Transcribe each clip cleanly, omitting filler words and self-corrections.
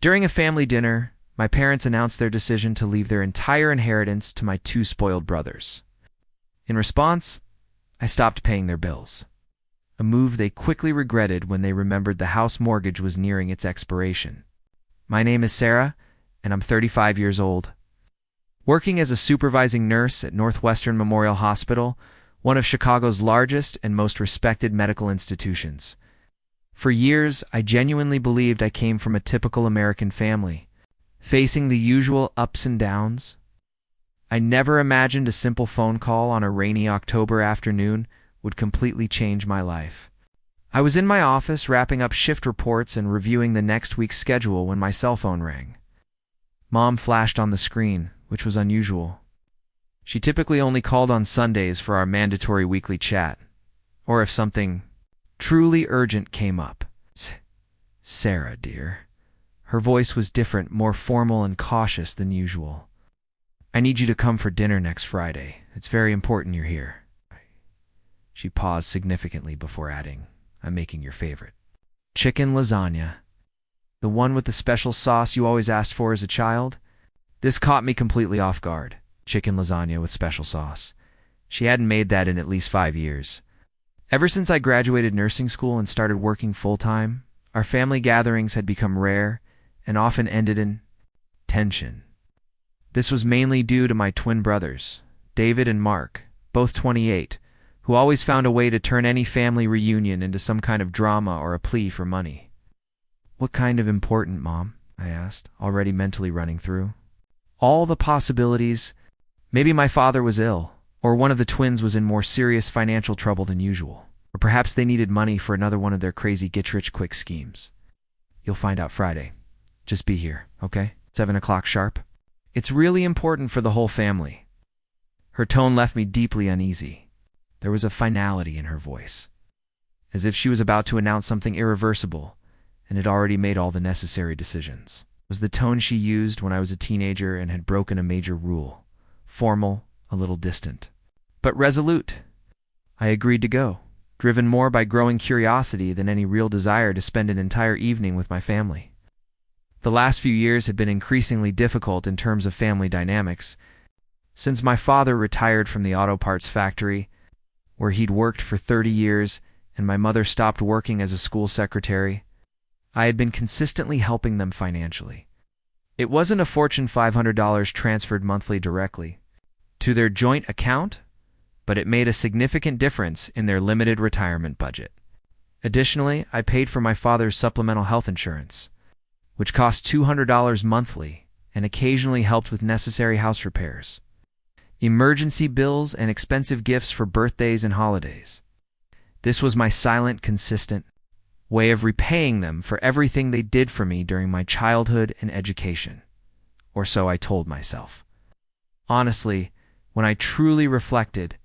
During a family dinner, my parents announced their decision to leave their entire inheritance to my two spoiled brothers. In response, I stopped paying their bills, a move they quickly regretted when they remembered the house mortgage was nearing its expiration. My name is Sarah, and I'm 35 years old. Working as a supervising nurse at Northwestern Memorial Hospital, one of Chicago's largest and most respected medical institutions. For years, I genuinely believed I came from a typical American family, facing the usual ups and downs. I never imagined a simple phone call on a rainy October afternoon would completely change my life. I was in my office wrapping up shift reports and reviewing the next week's schedule when my cell phone rang. Mom flashed on the screen, which was unusual. She typically only called on Sundays for our mandatory weekly chat, or if something truly urgent came up. Sarah, dear. Her voice was different, more formal and cautious than usual. I need you to come for dinner next Friday. It's very important you're here. She paused significantly before adding, I'm making your favorite. Chicken lasagna. The one with the special sauce you always asked for as a child? This caught me completely off guard. Chicken lasagna with special sauce. She hadn't made that in at least 5 years. Ever since I graduated nursing school and started working full-time, our family gatherings had become rare and often ended in tension. This was mainly due to my twin brothers, David and Mark, both 28, who always found a way to turn any family reunion into some kind of drama or a plea for money. What kind of important, Mom? I asked, already mentally running through. All the possibilities. Maybe my father was ill, or one of the twins was in more serious financial trouble than usual, or perhaps they needed money for another one of their crazy get-rich-quick schemes. You'll find out Friday. Just be here, okay? 7 o'clock sharp. It's really important for the whole family. Her tone left me deeply uneasy. There was a finality in her voice, as if she was about to announce something irreversible and had already made all the necessary decisions. It was the tone she used when I was a teenager and had broken a major rule. Formal, a little distant, but resolute. I agreed to go, driven more by growing curiosity than any real desire to spend an entire evening with my family. The last few years had been increasingly difficult in terms of family dynamics. Since my father retired from the auto parts factory, where he'd worked for 30 years, and my mother stopped working as a school secretary, I had been consistently helping them financially. It wasn't a Fortune $500 transferred monthly directly to their joint account, but it made a significant difference in their limited retirement budget. Additionally, I paid for my father's supplemental health insurance, which cost $200 monthly and occasionally helped with necessary house repairs, emergency bills, and expensive gifts for birthdays and holidays. This was my silent, consistent way of repaying them for everything they did for me during my childhood and education. Or so I told myself. Honestly, when I truly reflected,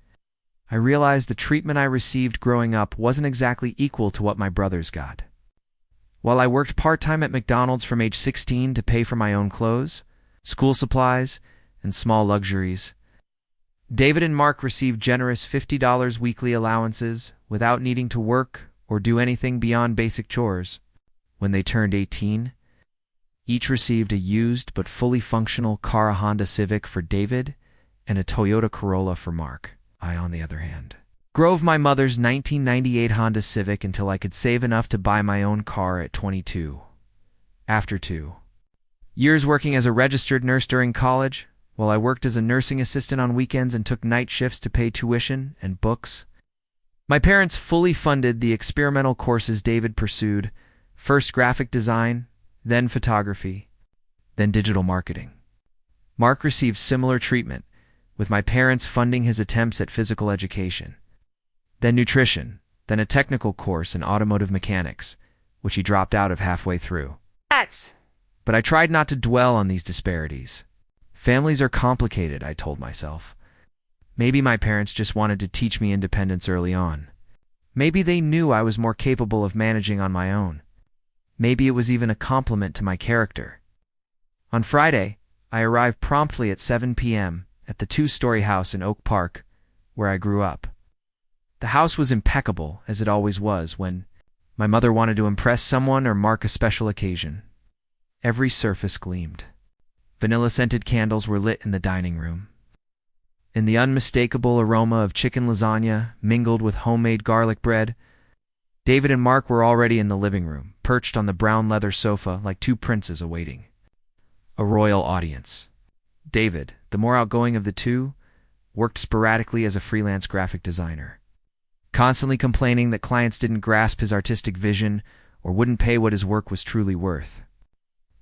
I realized the treatment I received growing up wasn't exactly equal to what my brothers got. While I worked part-time at McDonald's from age 16 to pay for my own clothes, school supplies, and small luxuries, David and Mark received generous $50 weekly allowances without needing to work or do anything beyond basic chores. When they turned 18, each received a used but fully functional car, a Honda Civic for David and a Toyota Corolla for Mark. I, on the other hand, drove my mother's 1998 Honda Civic until I could save enough to buy my own car at 22. After 2 years working as a registered nurse during college, while I worked as a nursing assistant on weekends and took night shifts to pay tuition and books, my parents fully funded the experimental courses David pursued, first graphic design, then photography, then digital marketing. Mark received similar treatment, with my parents funding his attempts at physical education, then nutrition, then a technical course in automotive mechanics, which he dropped out of halfway through. But I tried not to dwell on these disparities. Families are complicated, I told myself. Maybe my parents just wanted to teach me independence early on. Maybe they knew I was more capable of managing on my own. Maybe it was even a compliment to my character. On Friday, I arrived promptly at 7 p.m. at the 2-story house in Oak Park, where I grew up. The house was impeccable, as it always was when my mother wanted to impress someone or mark a special occasion. Every surface gleamed. Vanilla-scented candles were lit in the dining room, and the unmistakable aroma of chicken lasagna mingled with homemade garlic bread. David and Mark were already in the living room, perched on the brown leather sofa like two princes awaiting a royal audience. David, the more outgoing of the two, worked sporadically as a freelance graphic designer, constantly complaining that clients didn't grasp his artistic vision or wouldn't pay what his work was truly worth.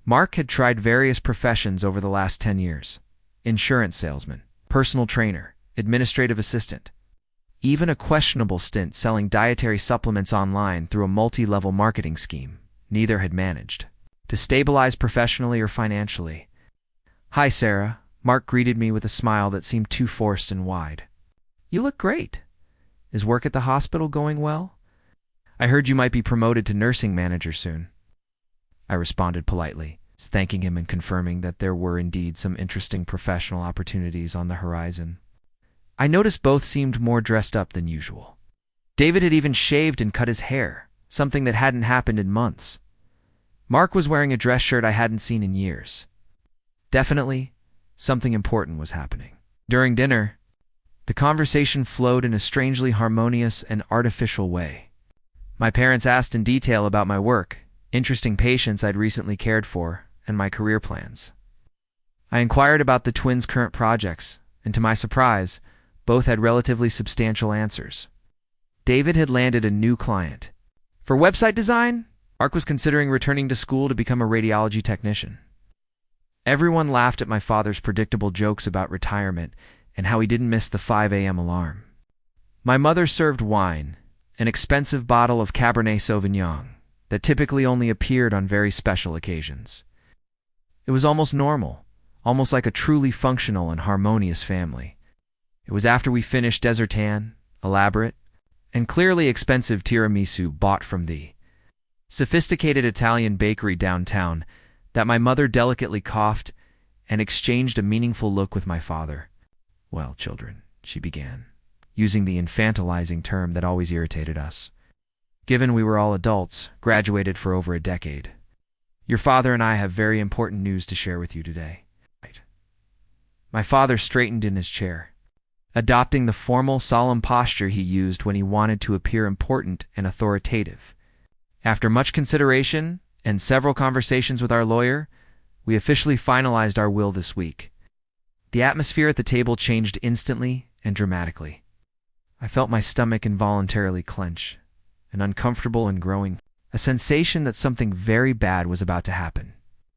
Mark had tried various professions over the last 10 years: insurance salesman, personal trainer, administrative assistant, even a questionable stint selling dietary supplements online through a multi-level marketing scheme. Neither had managed to stabilize professionally or financially. "Hi, Sarah." Mark greeted me with a smile that seemed too forced and wide. "You look great. Is work at the hospital going well? I heard you might be promoted to nursing manager soon." I responded politely, thanking him and confirming that there were indeed some interesting professional opportunities on the horizon. I noticed both seemed more dressed up than usual. David had even shaved and cut his hair, something that hadn't happened in months. Mark was wearing a dress shirt I hadn't seen in years. Definitely, something important was happening. During dinner, the conversation flowed in a strangely harmonious and artificial way. My parents asked in detail about my work, interesting patients I'd recently cared for, and my career plans. I inquired about the twins' current projects, and to my surprise, both had relatively substantial answers. David had landed a new client. For website design, Mark was considering returning to school to become a radiology technician. Everyone laughed at my father's predictable jokes about retirement and how he didn't miss the 5 a.m. alarm. My mother served wine, an expensive bottle of Cabernet Sauvignon that typically only appeared on very special occasions. It was almost normal, almost like a truly functional and harmonious family. It was after we finished dessert-tan, elaborate, and clearly expensive tiramisu bought from the sophisticated Italian bakery downtown that my mother delicately coughed and exchanged a meaningful look with my father. "Well, children," she began, using the infantilizing term that always irritated us. "Given we were all adults, graduated for over a decade, your father and I have very important news to share with you today." My father straightened in his chair, adopting the formal, solemn posture he used when he wanted to appear important and authoritative. After much consideration and several conversations with our lawyer, we officially finalized our will this week. The atmosphere at the table changed instantly and dramatically. I felt my stomach involuntarily clench, an uncomfortable and growing, a sensation that something very bad was about to happen.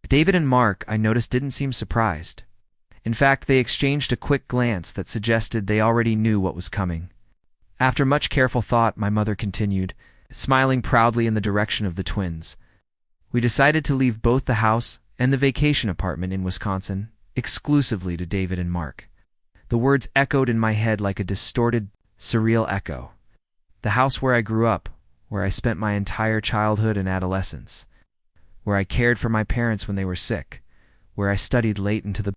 David and Mark, I noticed, didn't seem surprised. In fact, they exchanged a quick glance that suggested they already knew what was coming. After much careful thought, my mother continued, smiling proudly in the direction of the twins. "We decided to leave both the house and the vacation apartment in Wisconsin exclusively to David and Mark." The words echoed in my head like a distorted, surreal echo. The house where I grew up, where I spent my entire childhood and adolescence, where I cared for my parents when they were sick, where I studied late into the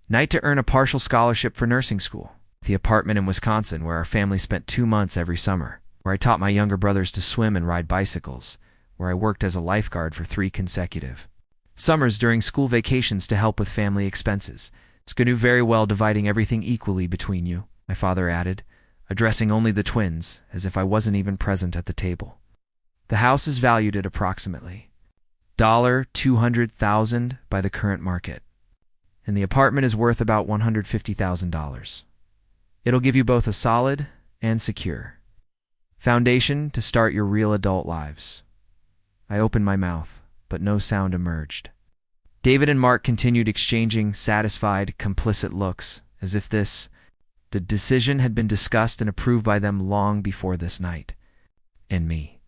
night to earn a partial scholarship for nursing school. The apartment in Wisconsin where our family spent 2 months every summer, where I taught my younger brothers to swim and ride bicycles, where I worked as a lifeguard for 3 consecutive summers during school vacations to help with family expenses. "It's going to do very well dividing everything equally between you," my father added, addressing only the twins, as if I wasn't even present at the table. "The house is valued at approximately $200,000 by the current market, and the apartment is worth about $150,000. It'll give you both a solid and secure foundation to start your real adult lives." I opened my mouth, but no sound emerged. David and Mark continued exchanging satisfied, complicit looks, as if the decision had been discussed and approved by them long before this night. And me.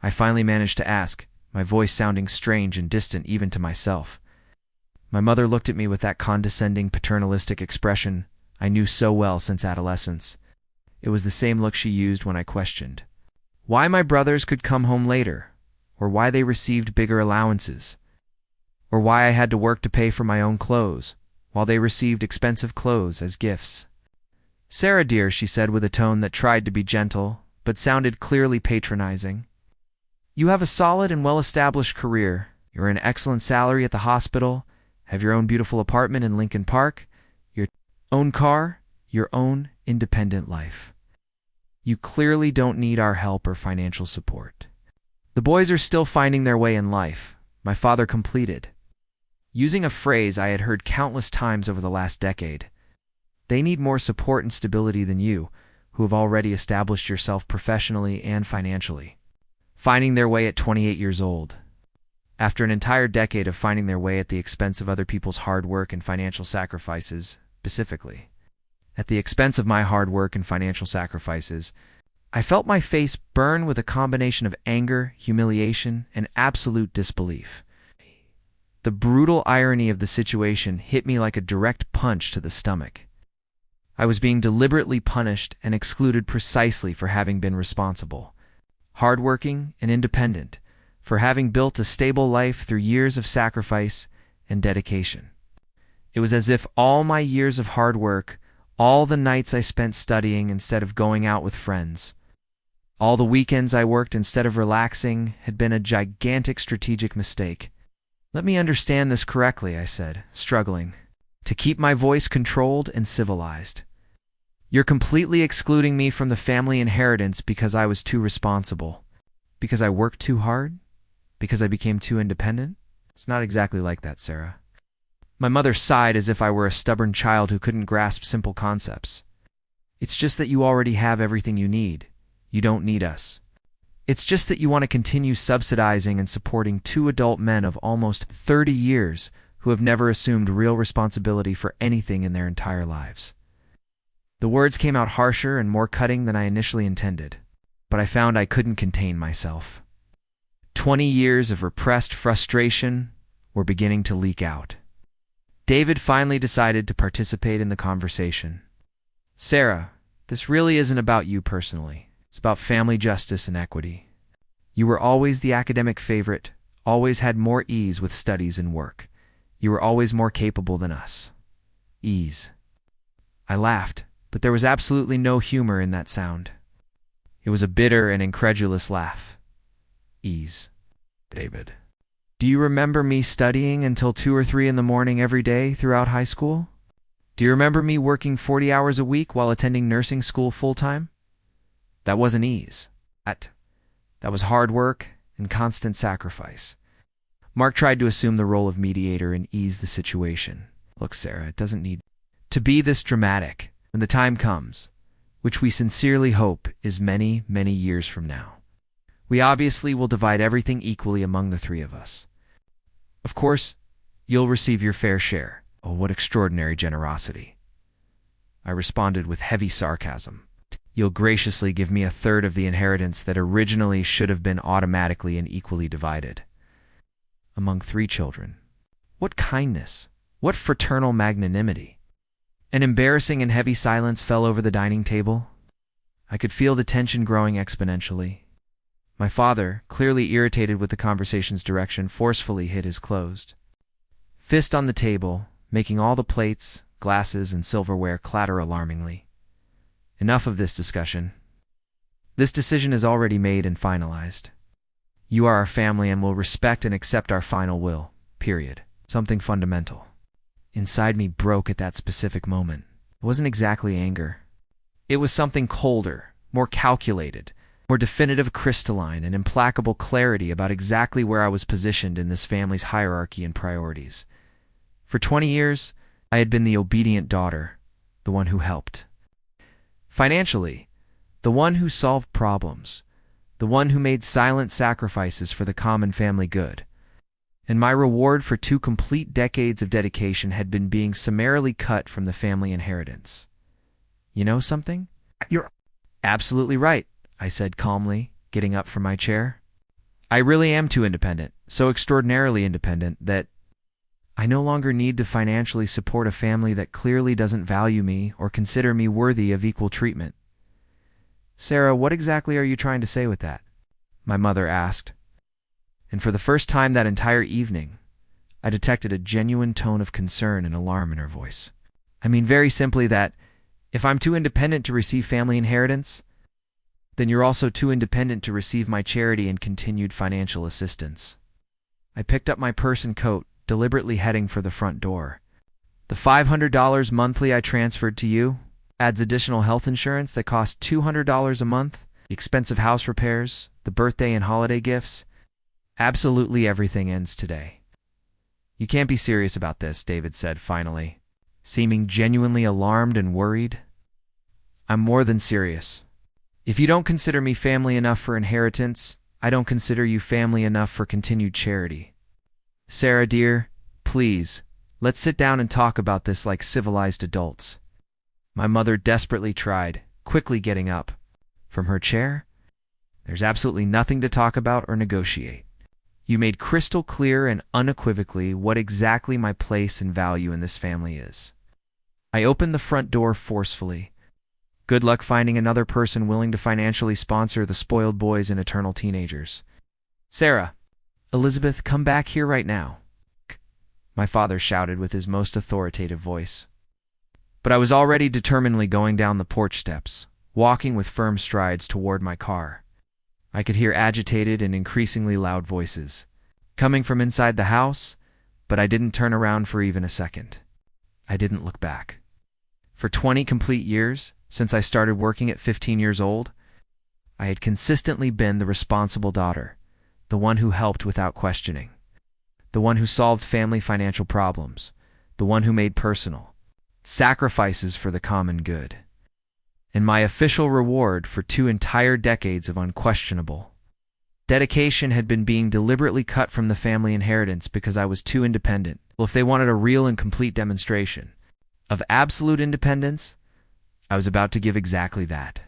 I finally managed to ask, my voice sounding strange and distant even to myself. My mother looked at me with that condescending, paternalistic expression I knew so well since adolescence. It was the same look she used when I questioned why my brothers could come home later, or why they received bigger allowances, or why I had to work to pay for my own clothes, while they received expensive clothes as gifts. "Sarah, dear," she said with a tone that tried to be gentle, but sounded clearly patronizing, "you have a solid and well-established career, You earn an excellent salary at the hospital, have your own beautiful apartment in Lincoln Park, your own car, your own independent life. You clearly don't need our help or financial support. The boys are still finding their way in life, my father completed. Using a phrase I had heard countless times over the last decade, they need more support and stability than you, who have already established yourself professionally and financially. Finding their way at 28 years old. After an entire decade of finding their way at the expense of other people's hard work and financial sacrifices, specifically. At the expense of my hard work and financial sacrifices, I felt my face burn with a combination of anger, humiliation, and absolute disbelief. The brutal irony of the situation hit me like a direct punch to the stomach. I was being deliberately punished and excluded precisely for having been responsible, hardworking, and independent, for having built a stable life through years of sacrifice and dedication. It was as if all my years of hard work, all the nights I spent studying instead of going out with friends, all the weekends I worked instead of relaxing had been a gigantic strategic mistake. Let me understand this correctly, I said, struggling to keep my voice controlled and civilized. You're completely excluding me from the family inheritance because I was too responsible, because I worked too hard, because I became too independent? It's not exactly like that, Sarah. My mother sighed as if I were a stubborn child who couldn't grasp simple concepts. It's just that you already have everything you need. You don't need us. It's just that you want to continue subsidizing and supporting two adult men of almost 30 years who have never assumed real responsibility for anything in their entire lives. The words came out harsher and more cutting than I initially intended, but I found I couldn't contain myself. 20 years of repressed frustration were beginning to leak out. David finally decided to participate in the conversation. Sarah, this really isn't about you personally. It's about family justice and equity. You were always the academic favorite, always had more ease with studies and work. You were always more capable than us. Ease. I laughed, but there was absolutely no humor in that sound. It was a bitter and incredulous laugh. Ease. David. Do you remember me studying until 2 or 3 in the morning every day throughout high school? Do you remember me working 40 hours a week while attending nursing school full-time? That wasn't ease. That was hard work and constant sacrifice. Mark tried to assume the role of mediator and ease the situation. Look, Sarah, it doesn't need to be this dramatic when the time comes, which we sincerely hope is many, many years from now. We obviously will divide everything equally among the 3 of us. Of course, you'll receive your fair share. Oh, what extraordinary generosity. I responded with heavy sarcasm. You'll graciously give me 1/3 of the inheritance that originally should have been automatically and equally divided. Among 3 children. What kindness! What fraternal magnanimity! An embarrassing and heavy silence fell over the dining table. I could feel the tension growing exponentially. My father, clearly irritated with the conversation's direction, forcefully hid his closed fist on the table, making all the plates, glasses, and silverware clatter alarmingly. Enough of this discussion. This decision is already made and finalized. You are our family and will respect and accept our final will. Period. Something fundamental inside me broke at that specific moment. It wasn't exactly anger. It was something colder, more calculated, more definitive, crystalline, and implacable clarity about exactly where I was positioned in this family's hierarchy and priorities. For 20 years, I had been the obedient daughter, the one who helped. Financially, the one who solved problems, the one who made silent sacrifices for the common family good. And my reward for 2 complete decades of dedication had been being summarily cut from the family inheritance. You know something? You're absolutely right, I said calmly, getting up from my chair. I really am too independent, so extraordinarily independent that I no longer need to financially support a family that clearly doesn't value me or consider me worthy of equal treatment. Sarah, what exactly are you trying to say with that? My mother asked. And for the first time that entire evening, I detected a genuine tone of concern and alarm in her voice. I mean very simply that if I'm too independent to receive family inheritance, then you're also too independent to receive my charity and continued financial assistance. I picked up my purse and coat, deliberately heading for the front door. The $500 monthly I transferred to you adds additional health insurance that costs $200 a month, the expensive house repairs, the birthday and holiday gifts. Absolutely everything ends today. You can't be serious about this, David said finally, seeming genuinely alarmed and worried. I'm more than serious. If you don't consider me family enough for inheritance, I don't consider you family enough for continued charity. Sarah, dear, please, let's sit down and talk about this like civilized adults. My mother desperately tried, quickly getting up from her chair. There's absolutely nothing to talk about or negotiate. You made crystal clear and unequivocally what exactly my place and value in this family is. I opened the front door forcefully. Good luck finding another person willing to financially sponsor the spoiled boys and eternal teenagers. Sarah, Elizabeth, come back here right now, my father shouted with his most authoritative voice. But I was already determinedly going down the porch steps, walking with firm strides toward my car. I could hear agitated and increasingly loud voices, coming from inside the house, but I didn't turn around for even a second. I didn't look back. For 20 complete years, since I started working at 15 years old, I had consistently been the responsible daughter, the one who helped without questioning, the one who solved family financial problems, the one who made personal sacrifices for the common good. And my official reward for 2 entire decades of unquestionable dedication had been being deliberately cut from the family inheritance because I was too independent. Well, if they wanted a real and complete demonstration of absolute independence, I was about to give exactly that.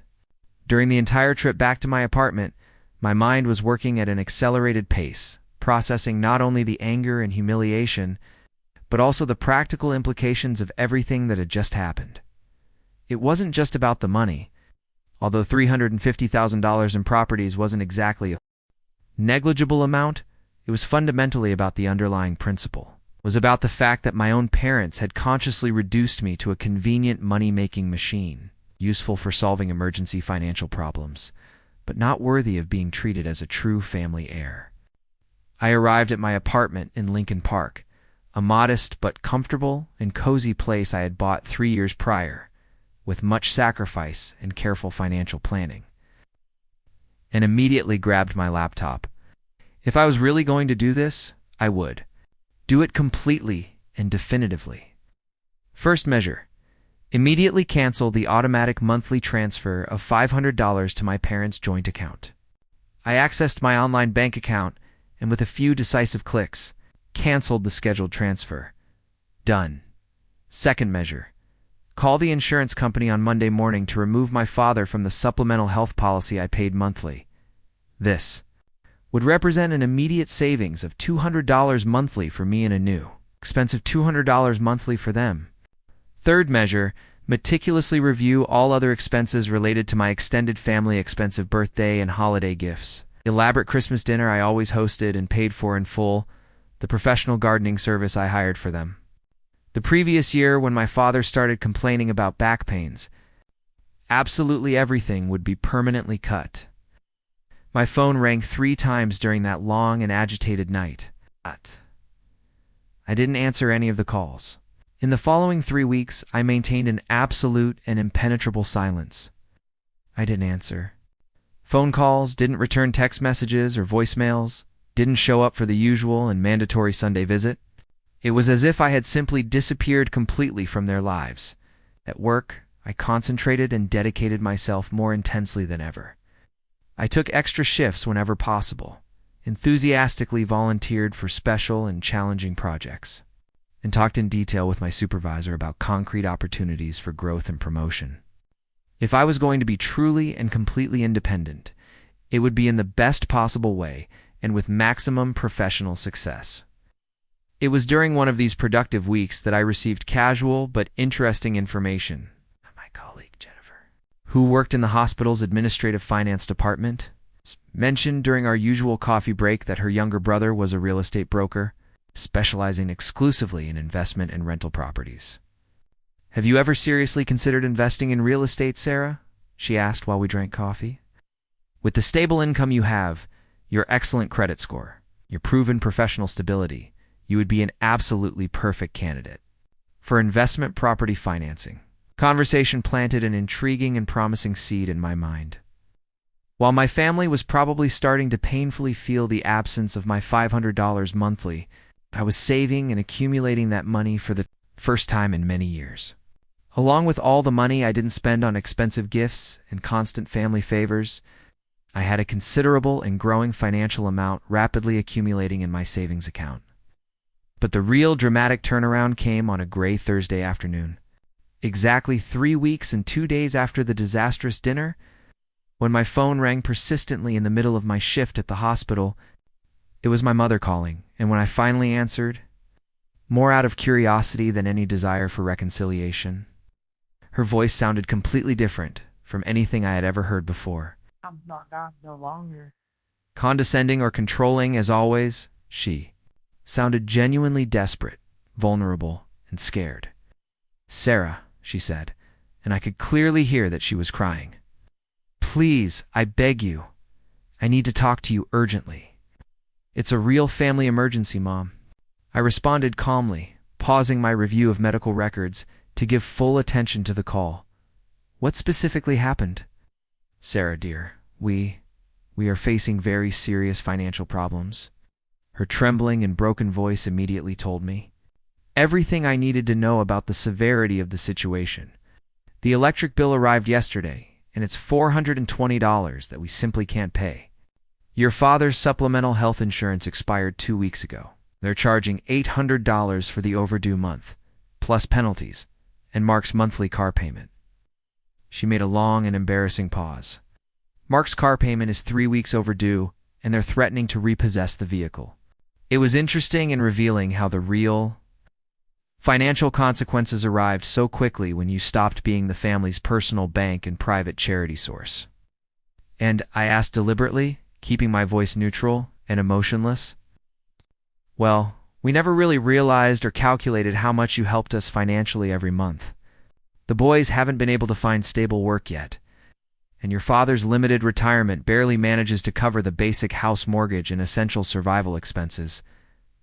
During the entire trip back to my apartment, my mind was working at an accelerated pace, processing not only the anger and humiliation, but also the practical implications of everything that had just happened. It wasn't just about the money. Although $350,000 in properties wasn't exactly a negligible amount, it was fundamentally about the underlying principle. It was about the fact that my own parents had consciously reduced me to a convenient money-making machine, useful for solving emergency financial problems, but not worthy of being treated as a true family heir. I arrived at my apartment in Lincoln Park, a modest but comfortable and cozy place I had bought 3 years prior, with much sacrifice and careful financial planning, and immediately grabbed my laptop. If I was really going to do this, I would do it completely and definitively. First measure: immediately cancel the automatic monthly transfer of $500 to my parents' joint account. I accessed my online bank account and with a few decisive clicks, canceled the scheduled transfer. Done. Second measure: call the insurance company on Monday morning to remove my father from the supplemental health policy I paid monthly. This would represent an immediate savings of $200 monthly for me and a new, expensive $200 monthly for them. Third measure: meticulously review all other expenses related to my extended family expensive birthday and holiday gifts, elaborate Christmas dinner I always hosted and paid for in full, the professional gardening service I hired for them. The previous year, when my father started complaining about back pains, absolutely everything would be permanently cut. My phone rang 3 times during that long and agitated night. I didn't answer any of the calls. In the following 3 weeks, I maintained an absolute and impenetrable silence. I didn't answer phone calls, didn't return text messages or voicemails, didn't show up for the usual and mandatory Sunday visit. It was as if I had simply disappeared completely from their lives. At work, I concentrated and dedicated myself more intensely than ever. I took extra shifts whenever possible, enthusiastically volunteered for special and challenging projects, and talked in detail with my supervisor about concrete opportunities for growth and promotion. If I was going to be truly and completely independent, it would be in the best possible way and with maximum professional success. It was during one of these productive weeks that I received casual but interesting information from my colleague Jennifer, who worked in the hospital's administrative finance department. It's mentioned during our usual coffee break that her younger brother was a real estate broker, specializing exclusively in investment and rental properties. "Have you ever seriously considered investing in real estate, Sarah?" she asked while we drank coffee. "With the stable income you have, your excellent credit score, your proven professional stability, you would be an absolutely perfect candidate for investment property financing. Conversation planted an intriguing and promising seed in my mind. While my family was probably starting to painfully feel the absence of my $500 monthly, I was saving and accumulating that money for the first time in many years. Along with all the money I didn't spend on expensive gifts and constant family favors, I had a considerable and growing financial amount rapidly accumulating in my savings account. But the real dramatic turnaround came on a gray Thursday afternoon, exactly 3 weeks and 2 days after the disastrous dinner, when my phone rang persistently in the middle of my shift at the hospital. It was my mother calling, and when I finally answered, more out of curiosity than any desire for reconciliation, her voice sounded completely different from anything I had ever heard before. I'm not that no longer. Condescending or controlling as always, she sounded genuinely desperate, vulnerable, and scared. "Sarah," she said, and I could clearly hear that she was crying. "Please, I beg you. I need to talk to you urgently. It's a real family emergency, Mom." I responded calmly, pausing my review of medical records to give full attention to the call. "What specifically happened?" "Sarah, dear, we are facing very serious financial problems." Her trembling and broken voice immediately told me everything I needed to know about the severity of the situation. "The electric bill arrived yesterday, and it's $420 that we simply can't pay. Your father's supplemental health insurance expired 2 weeks ago. They're charging $800 for the overdue month, plus penalties, and Mark's monthly car payment." She made a long and embarrassing pause. "Mark's car payment is 3 weeks overdue, and they're threatening to repossess the vehicle." It was interesting and revealing how the real financial consequences arrived so quickly when you stopped being the family's personal bank and private charity source. "And," I asked deliberately, keeping my voice neutral and emotionless, "well, we never really realized or calculated how much you helped us financially every month. The boys haven't been able to find stable work yet, and your father's limited retirement barely manages to cover the basic house mortgage and essential survival expenses."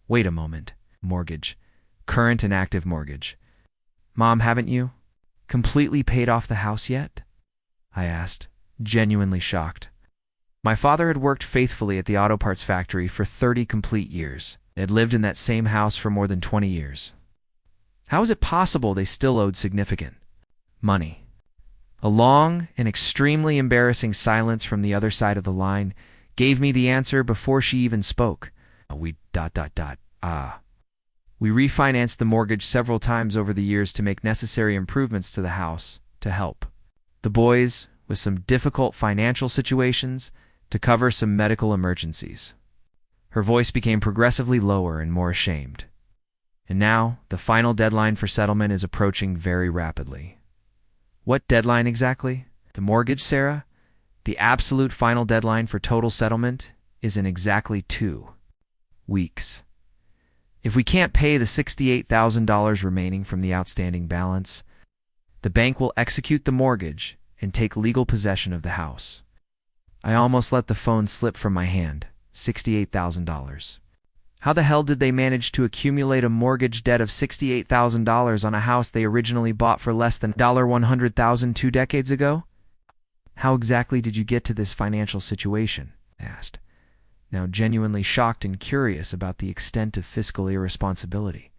Wait a moment. Mortgage. Current and active mortgage. "Mom, haven't you completely paid off the house yet?" I asked, genuinely shocked. My father had worked faithfully at the auto parts factory for 30 complete years. They had lived in that same house for more than 20 years. How is it possible they still owed significant money? A long and extremely embarrassing silence from the other side of the line gave me the answer before she even spoke. We refinanced the mortgage several times over the years to make necessary improvements to the house to help the boys with some difficult financial situations, to cover some medical emergencies." Her voice became progressively lower and more ashamed. "And now, the final deadline for settlement is approaching very rapidly." "What deadline exactly?" "The mortgage, Sarah. The absolute final deadline for total settlement is in exactly 2 weeks. If we can't pay the $68,000 remaining from the outstanding balance, the bank will execute the mortgage and take legal possession of the house." I almost let the phone slip from my hand. $68,000. How the hell did they manage to accumulate a mortgage debt of $68,000 on a house they originally bought for less than $100,000 2 decades ago? "How exactly did you get to this financial situation?" I asked, now genuinely shocked and curious about the extent of fiscal irresponsibility.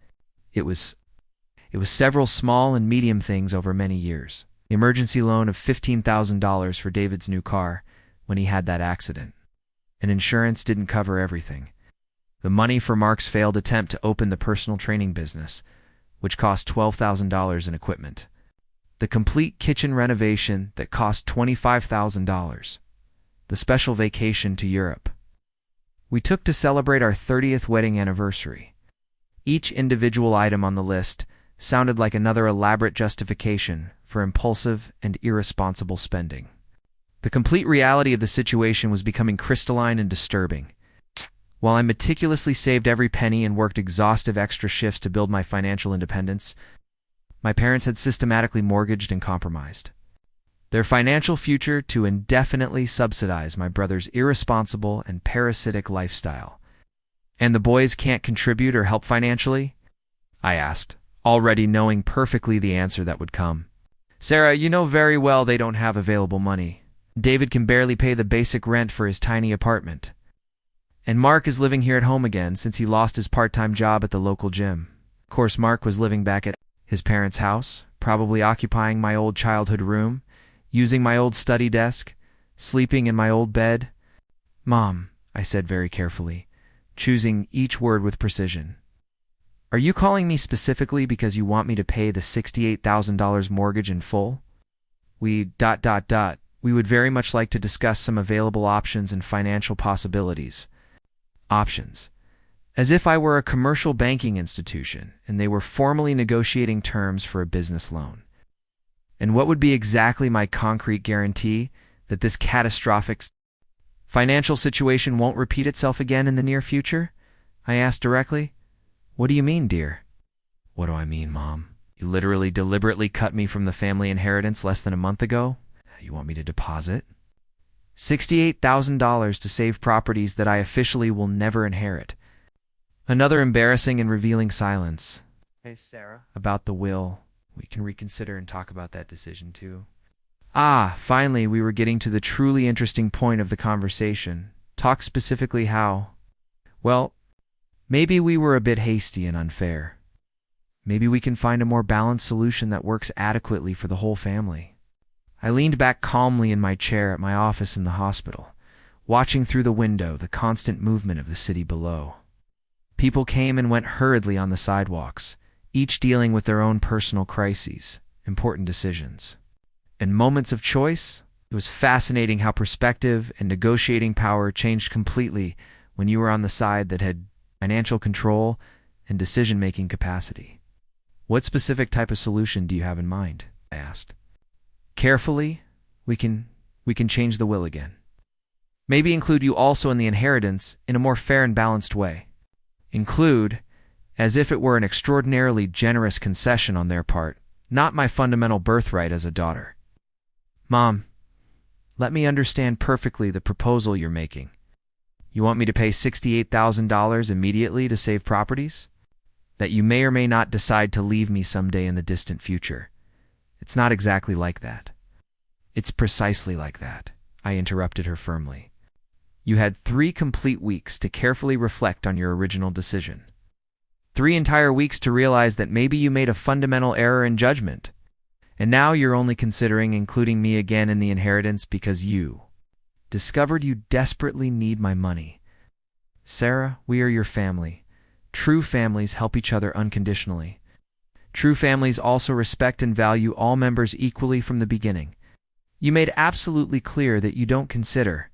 It was several small and medium things over many years. The emergency loan of $15,000 for David's new car when he had that accident. And insurance didn't cover everything. The money for Mark's failed attempt to open the personal training business, which cost $12,000 in equipment. The complete kitchen renovation that cost $25,000. The special vacation to Europe we took to celebrate our 30th wedding anniversary. Each individual item on the list sounded like another elaborate justification for impulsive and irresponsible spending. The complete reality of the situation was becoming crystalline and disturbing. While I meticulously saved every penny and worked exhaustive extra shifts to build my financial independence, my parents had systematically mortgaged and compromised their financial future to indefinitely subsidize my brother's irresponsible and parasitic lifestyle. And the boys can't contribute or help financially? I asked, already knowing perfectly the answer that would come. Sarah, you know very well they don't have available money. David can barely pay the basic rent for his tiny apartment. And Mark is living here at home again since he lost his part-time job at the local gym. Of course, Mark was living back at his parents' house, probably occupying my old childhood room, using my old study desk, sleeping in my old bed. Mom, I said very carefully, choosing each word with precision. Are you calling me specifically because you want me to pay the $68,000 mortgage in full? We would very much like to discuss some available options and financial possibilities. Options. As if I were a commercial banking institution and they were formally negotiating terms for a business loan. And what would be exactly my concrete guarantee that this catastrophic financial situation won't repeat itself again in the near future? I asked directly. What do you mean, dear? What do I mean, Mom? You literally deliberately cut me from the family inheritance less than a month ago? You want me to deposit $68,000 to save properties that I officially will never inherit. Another embarrassing and revealing silence. Hey, Sarah. About the will. We can reconsider and talk about that decision, too. Finally, we were getting to the truly interesting point of the conversation. Talk specifically how. Well, maybe we were a bit hasty and unfair. Maybe we can find a more balanced solution that works adequately for the whole family. I leaned back calmly in my chair at my office in the hospital, watching through the window the constant movement of the city below. People came and went hurriedly on the sidewalks, each dealing with their own personal crises, important decisions. In moments of choice, it was fascinating how perspective and negotiating power changed completely when you were on the side that had financial control and decision-making capacity. What specific type of solution do you have in mind? I asked. Carefully, we can change the will again. Maybe include you also in the inheritance in a more fair and balanced way. Include, as if it were an extraordinarily generous concession on their part, not my fundamental birthright as a daughter. Mom, let me understand perfectly the proposal you're making. You want me to pay $68,000 immediately to save properties? That you may or may not decide to leave me someday in the distant future. It's not exactly like that. It's precisely like that, I interrupted her firmly. You had 3 complete weeks to carefully reflect on your original decision. 3 entire weeks to realize that maybe you made a fundamental error in judgment. And now you're only considering including me again in the inheritance because you discovered you desperately need my money. Sarah, we are your family. True families help each other unconditionally. True families also respect and value all members equally from the beginning. You made absolutely clear that you don't consider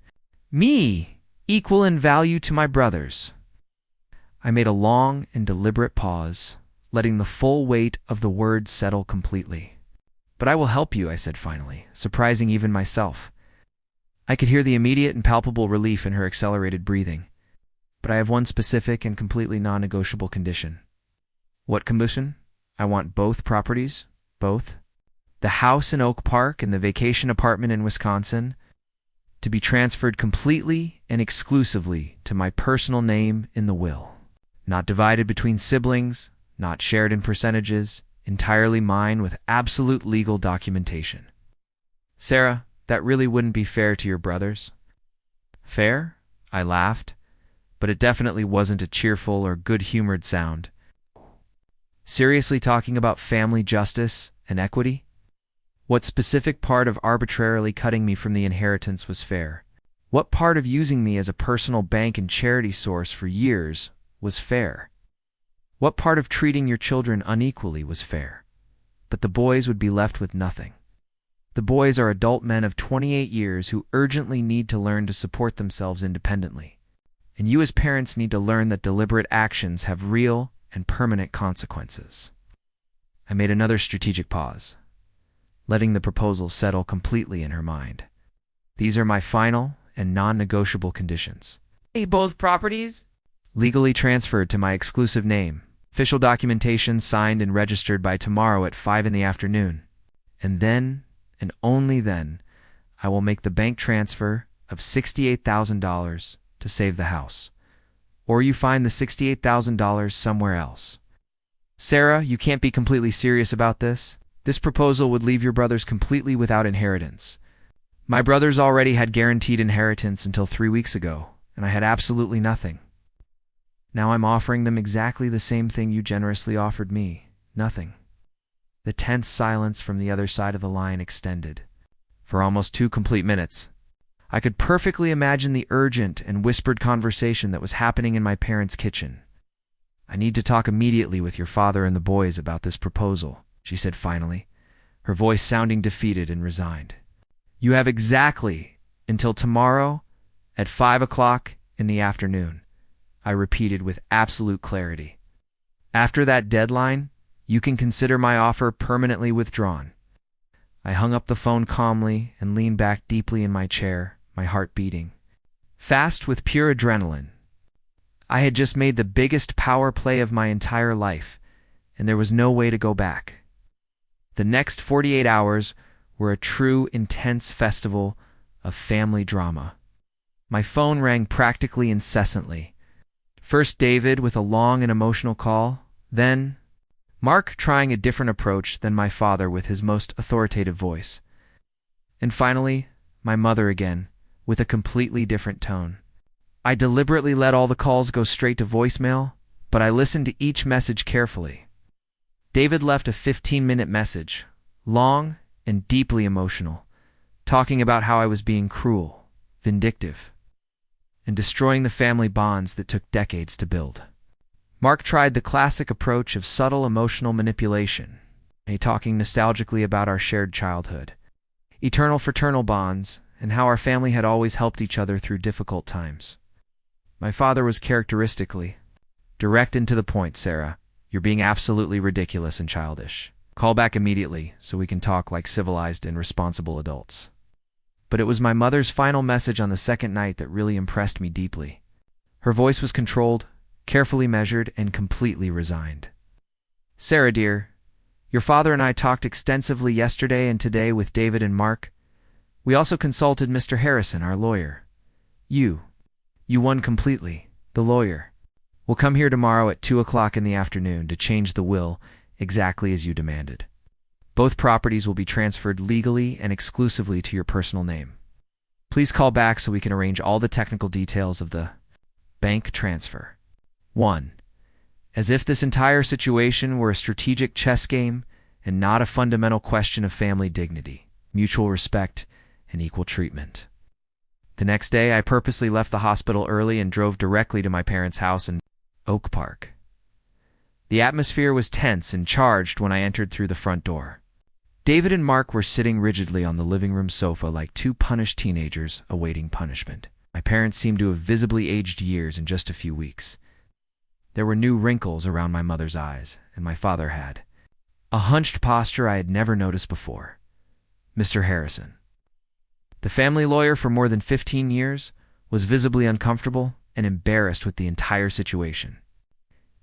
me equal in value to my brothers. I made a long and deliberate pause, letting the full weight of the words settle completely. But I will help you, I said finally, surprising even myself. I could hear the immediate and palpable relief in her accelerated breathing. But I have one specific and completely non-negotiable condition. What condition? I want both properties, both. The house in Oak Park and the vacation apartment in Wisconsin to be transferred completely and exclusively to my personal name in the will. Not divided between siblings, not shared in percentages, entirely mine with absolute legal documentation. Sarah, that really wouldn't be fair to your brothers. Fair? I laughed, but it definitely wasn't a cheerful or good-humored sound. Seriously talking about family justice and equity? What specific part of arbitrarily cutting me from the inheritance was fair? What part of using me as a personal bank and charity source for years was fair? What part of treating your children unequally was fair? But the boys would be left with nothing. The boys are adult men of 28 years who urgently need to learn to support themselves independently. And you as parents need to learn that deliberate actions have real and permanent consequences. I made another strategic pause, letting the proposal settle completely in her mind. These are my final and non-negotiable conditions. Both properties? Legally transferred to my exclusive name. Official documentation signed and registered by tomorrow at 5 in the afternoon. And then, and only then, I will make the bank transfer of $68,000 to save the house. or you find the $68,000 somewhere else. Sarah, you can't be completely serious about this. This proposal would leave your brothers completely without inheritance. My brothers already had guaranteed inheritance until 3 weeks ago, and I had absolutely nothing. Now I'm offering them exactly the same thing you generously offered me, nothing. The tense silence from the other side of the line extended. For almost 2 complete minutes, I could perfectly imagine the urgent and whispered conversation that was happening in my parents' kitchen. "I need to talk immediately with your father and the boys about this proposal," she said finally, her voice sounding defeated and resigned. "You have exactly until tomorrow at 5 o'clock in the afternoon," I repeated with absolute clarity. "After that deadline, you can consider my offer permanently withdrawn." I hung up the phone calmly and leaned back deeply in my chair, my heart beating fast with pure adrenaline. I had just made the biggest power play of my entire life, and there was no way to go back. The next 48 hours were a true intense festival of family drama. My phone rang practically incessantly. First David with a long and emotional call, then Mark trying a different approach than my father with his most authoritative voice, and finally my mother again with a completely different tone. I deliberately let all the calls go straight to voicemail, but I listened to each message carefully. David left a 15-minute message, long and deeply emotional, talking about how I was being cruel, vindictive, and destroying the family bonds that took decades to build. Mark tried the classic approach of subtle emotional manipulation, talking nostalgically about our shared childhood, eternal fraternal bonds, and how our family had always helped each other through difficult times. My father was characteristically direct and to the point. "Sarah, you're being absolutely ridiculous and childish. Call back immediately so we can talk like civilized and responsible adults." But it was my mother's final message on the second night that really impressed me deeply. Her voice was controlled, carefully measured, and completely resigned. "Sarah, dear, your father and I talked extensively yesterday and today with David and Mark. We also consulted Mr. Harrison, our lawyer. You won completely. The lawyer will come here tomorrow at 2 o'clock in the afternoon to change the will exactly as you demanded. Both properties will be transferred legally and exclusively to your personal name. Please call back so we can arrange all the technical details of the bank transfer." 1. As if this entire situation were a strategic chess game and not a fundamental question of family dignity, mutual respect, and equal treatment. The next day, I purposely left the hospital early and drove directly to my parents' house in Oak Park. The atmosphere was tense and charged when I entered through the front door. David and Mark were sitting rigidly on the living room sofa like 2 punished teenagers awaiting punishment. My parents seemed to have visibly aged years in just a few weeks. There were new wrinkles around my mother's eyes, and my father had a hunched posture I had never noticed before. Mr. Harrison, the family lawyer for more than 15 years, was visibly uncomfortable and embarrassed with the entire situation.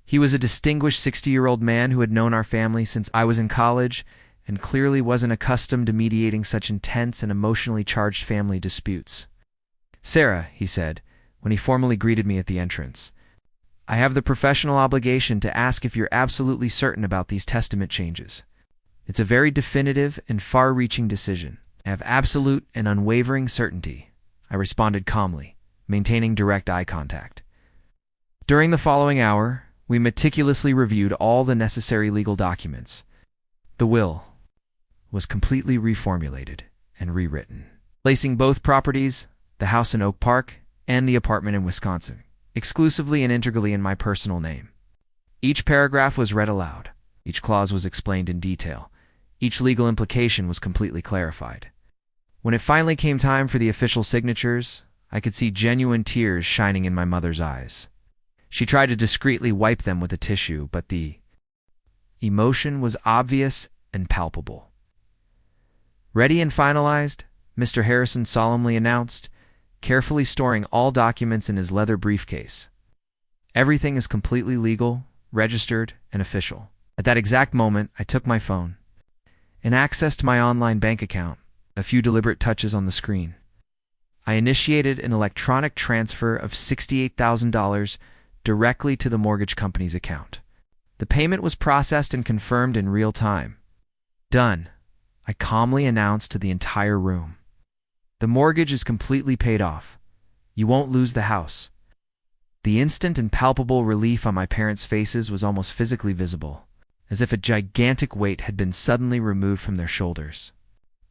He was a distinguished 60-year-old man who had known our family since I was in college and clearly wasn't accustomed to mediating such intense and emotionally charged family disputes. "Sarah," he said, when he formally greeted me at the entrance, "I have the professional obligation to ask if you're absolutely certain about these testament changes. It's a very definitive and far-reaching decision. I have absolute and unwavering certainty," I responded calmly, maintaining direct eye contact. During the following hour, we meticulously reviewed all the necessary legal documents. The will was completely reformulated and rewritten, placing both properties, the house in Oak Park and the apartment in Wisconsin, exclusively and integrally in my personal name. Each paragraph was read aloud. Each clause was explained in detail. Each legal implication was completely clarified. When it finally came time for the official signatures, I could see genuine tears shining in my mother's eyes. She tried to discreetly wipe them with a tissue, but the emotion was obvious and palpable. "Ready and finalized," Mr. Harrison solemnly announced, carefully storing all documents in his leather briefcase. "Everything is completely legal, registered, and official." At that exact moment, I took my phone and accessed my online bank account, a few deliberate touches on the screen. I initiated an electronic transfer of $68,000 directly to the mortgage company's account. The payment was processed and confirmed in real time. "Done," I calmly announced to the entire room. "The mortgage is completely paid off. You won't lose the house." The instant and palpable relief on my parents' faces was almost physically visible, as if a gigantic weight had been suddenly removed from their shoulders.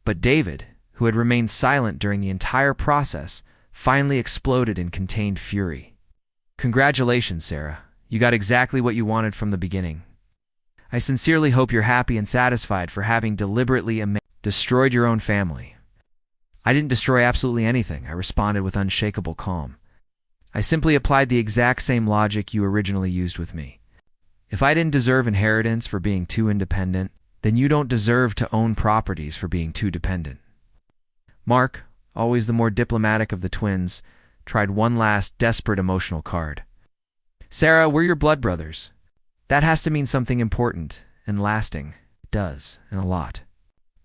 But David, who had remained silent during the entire process, finally exploded in contained fury. "Congratulations, Sarah. You got exactly what you wanted from the beginning. I sincerely hope you're happy and satisfied for having deliberately destroyed your own family." "I didn't destroy absolutely anything," I responded with unshakable calm. "I simply applied the exact same logic you originally used with me. If I didn't deserve inheritance for being too independent, then you don't deserve to own properties for being too dependent." Mark, always the more diplomatic of the twins, tried one last desperate emotional card. "Sarah, we're your blood brothers. That has to mean something important and lasting." "It does, and a lot.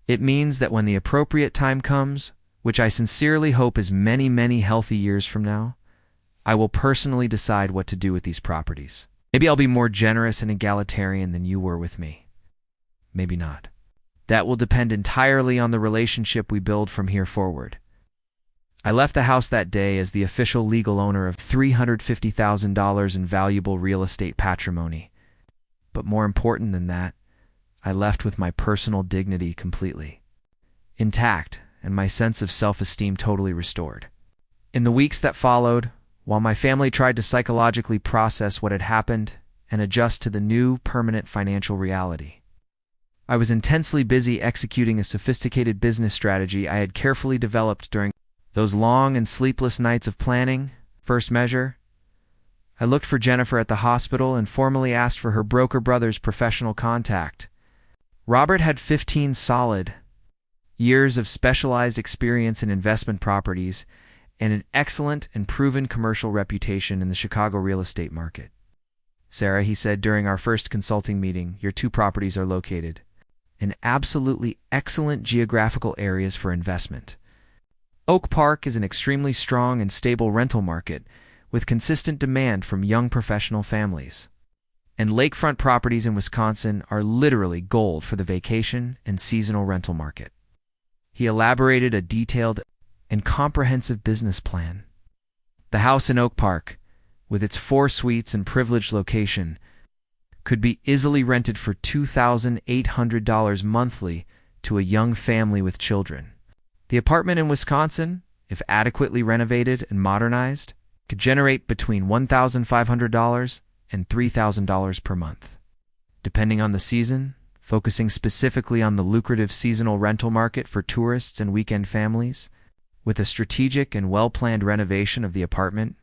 It means that when the appropriate time comes, which I sincerely hope is many, many healthy years from now, I will personally decide what to do with these properties. Maybe I'll be more generous and egalitarian than you were with me. Maybe not. That will depend entirely on the relationship we build from here forward." I left the house that day as the official legal owner of $350,000 in valuable real estate patrimony. But more important than that, I left with my personal dignity completely intact and my sense of self-esteem totally restored. In the weeks that followed, while my family tried to psychologically process what had happened and adjust to the new, permanent financial reality, I was intensely busy executing a sophisticated business strategy I had carefully developed during those long and sleepless nights of planning. First measure, I looked for Jennifer at the hospital and formally asked for her broker brother's professional contact. Robert had 15 solid years of specialized experience in investment properties and an excellent and proven commercial reputation in the Chicago real estate market. "Sarah," he said during our first consulting meeting, "your two properties are located in absolutely excellent geographical areas for investment. Oak Park is an extremely strong and stable rental market with consistent demand from young professional families. And lakefront properties in Wisconsin are literally gold for the vacation and seasonal rental market." He elaborated a detailed and comprehensive business plan. The house in Oak Park, with its 4 suites and privileged location, could be easily rented for $2,800 monthly to a young family with children. The apartment in Wisconsin, if adequately renovated and modernized, could generate between $1,500 and $3,000 per month. Depending on the season, focusing specifically on the lucrative seasonal rental market for tourists and weekend families, with a strategic and well-planned renovation of the apartment,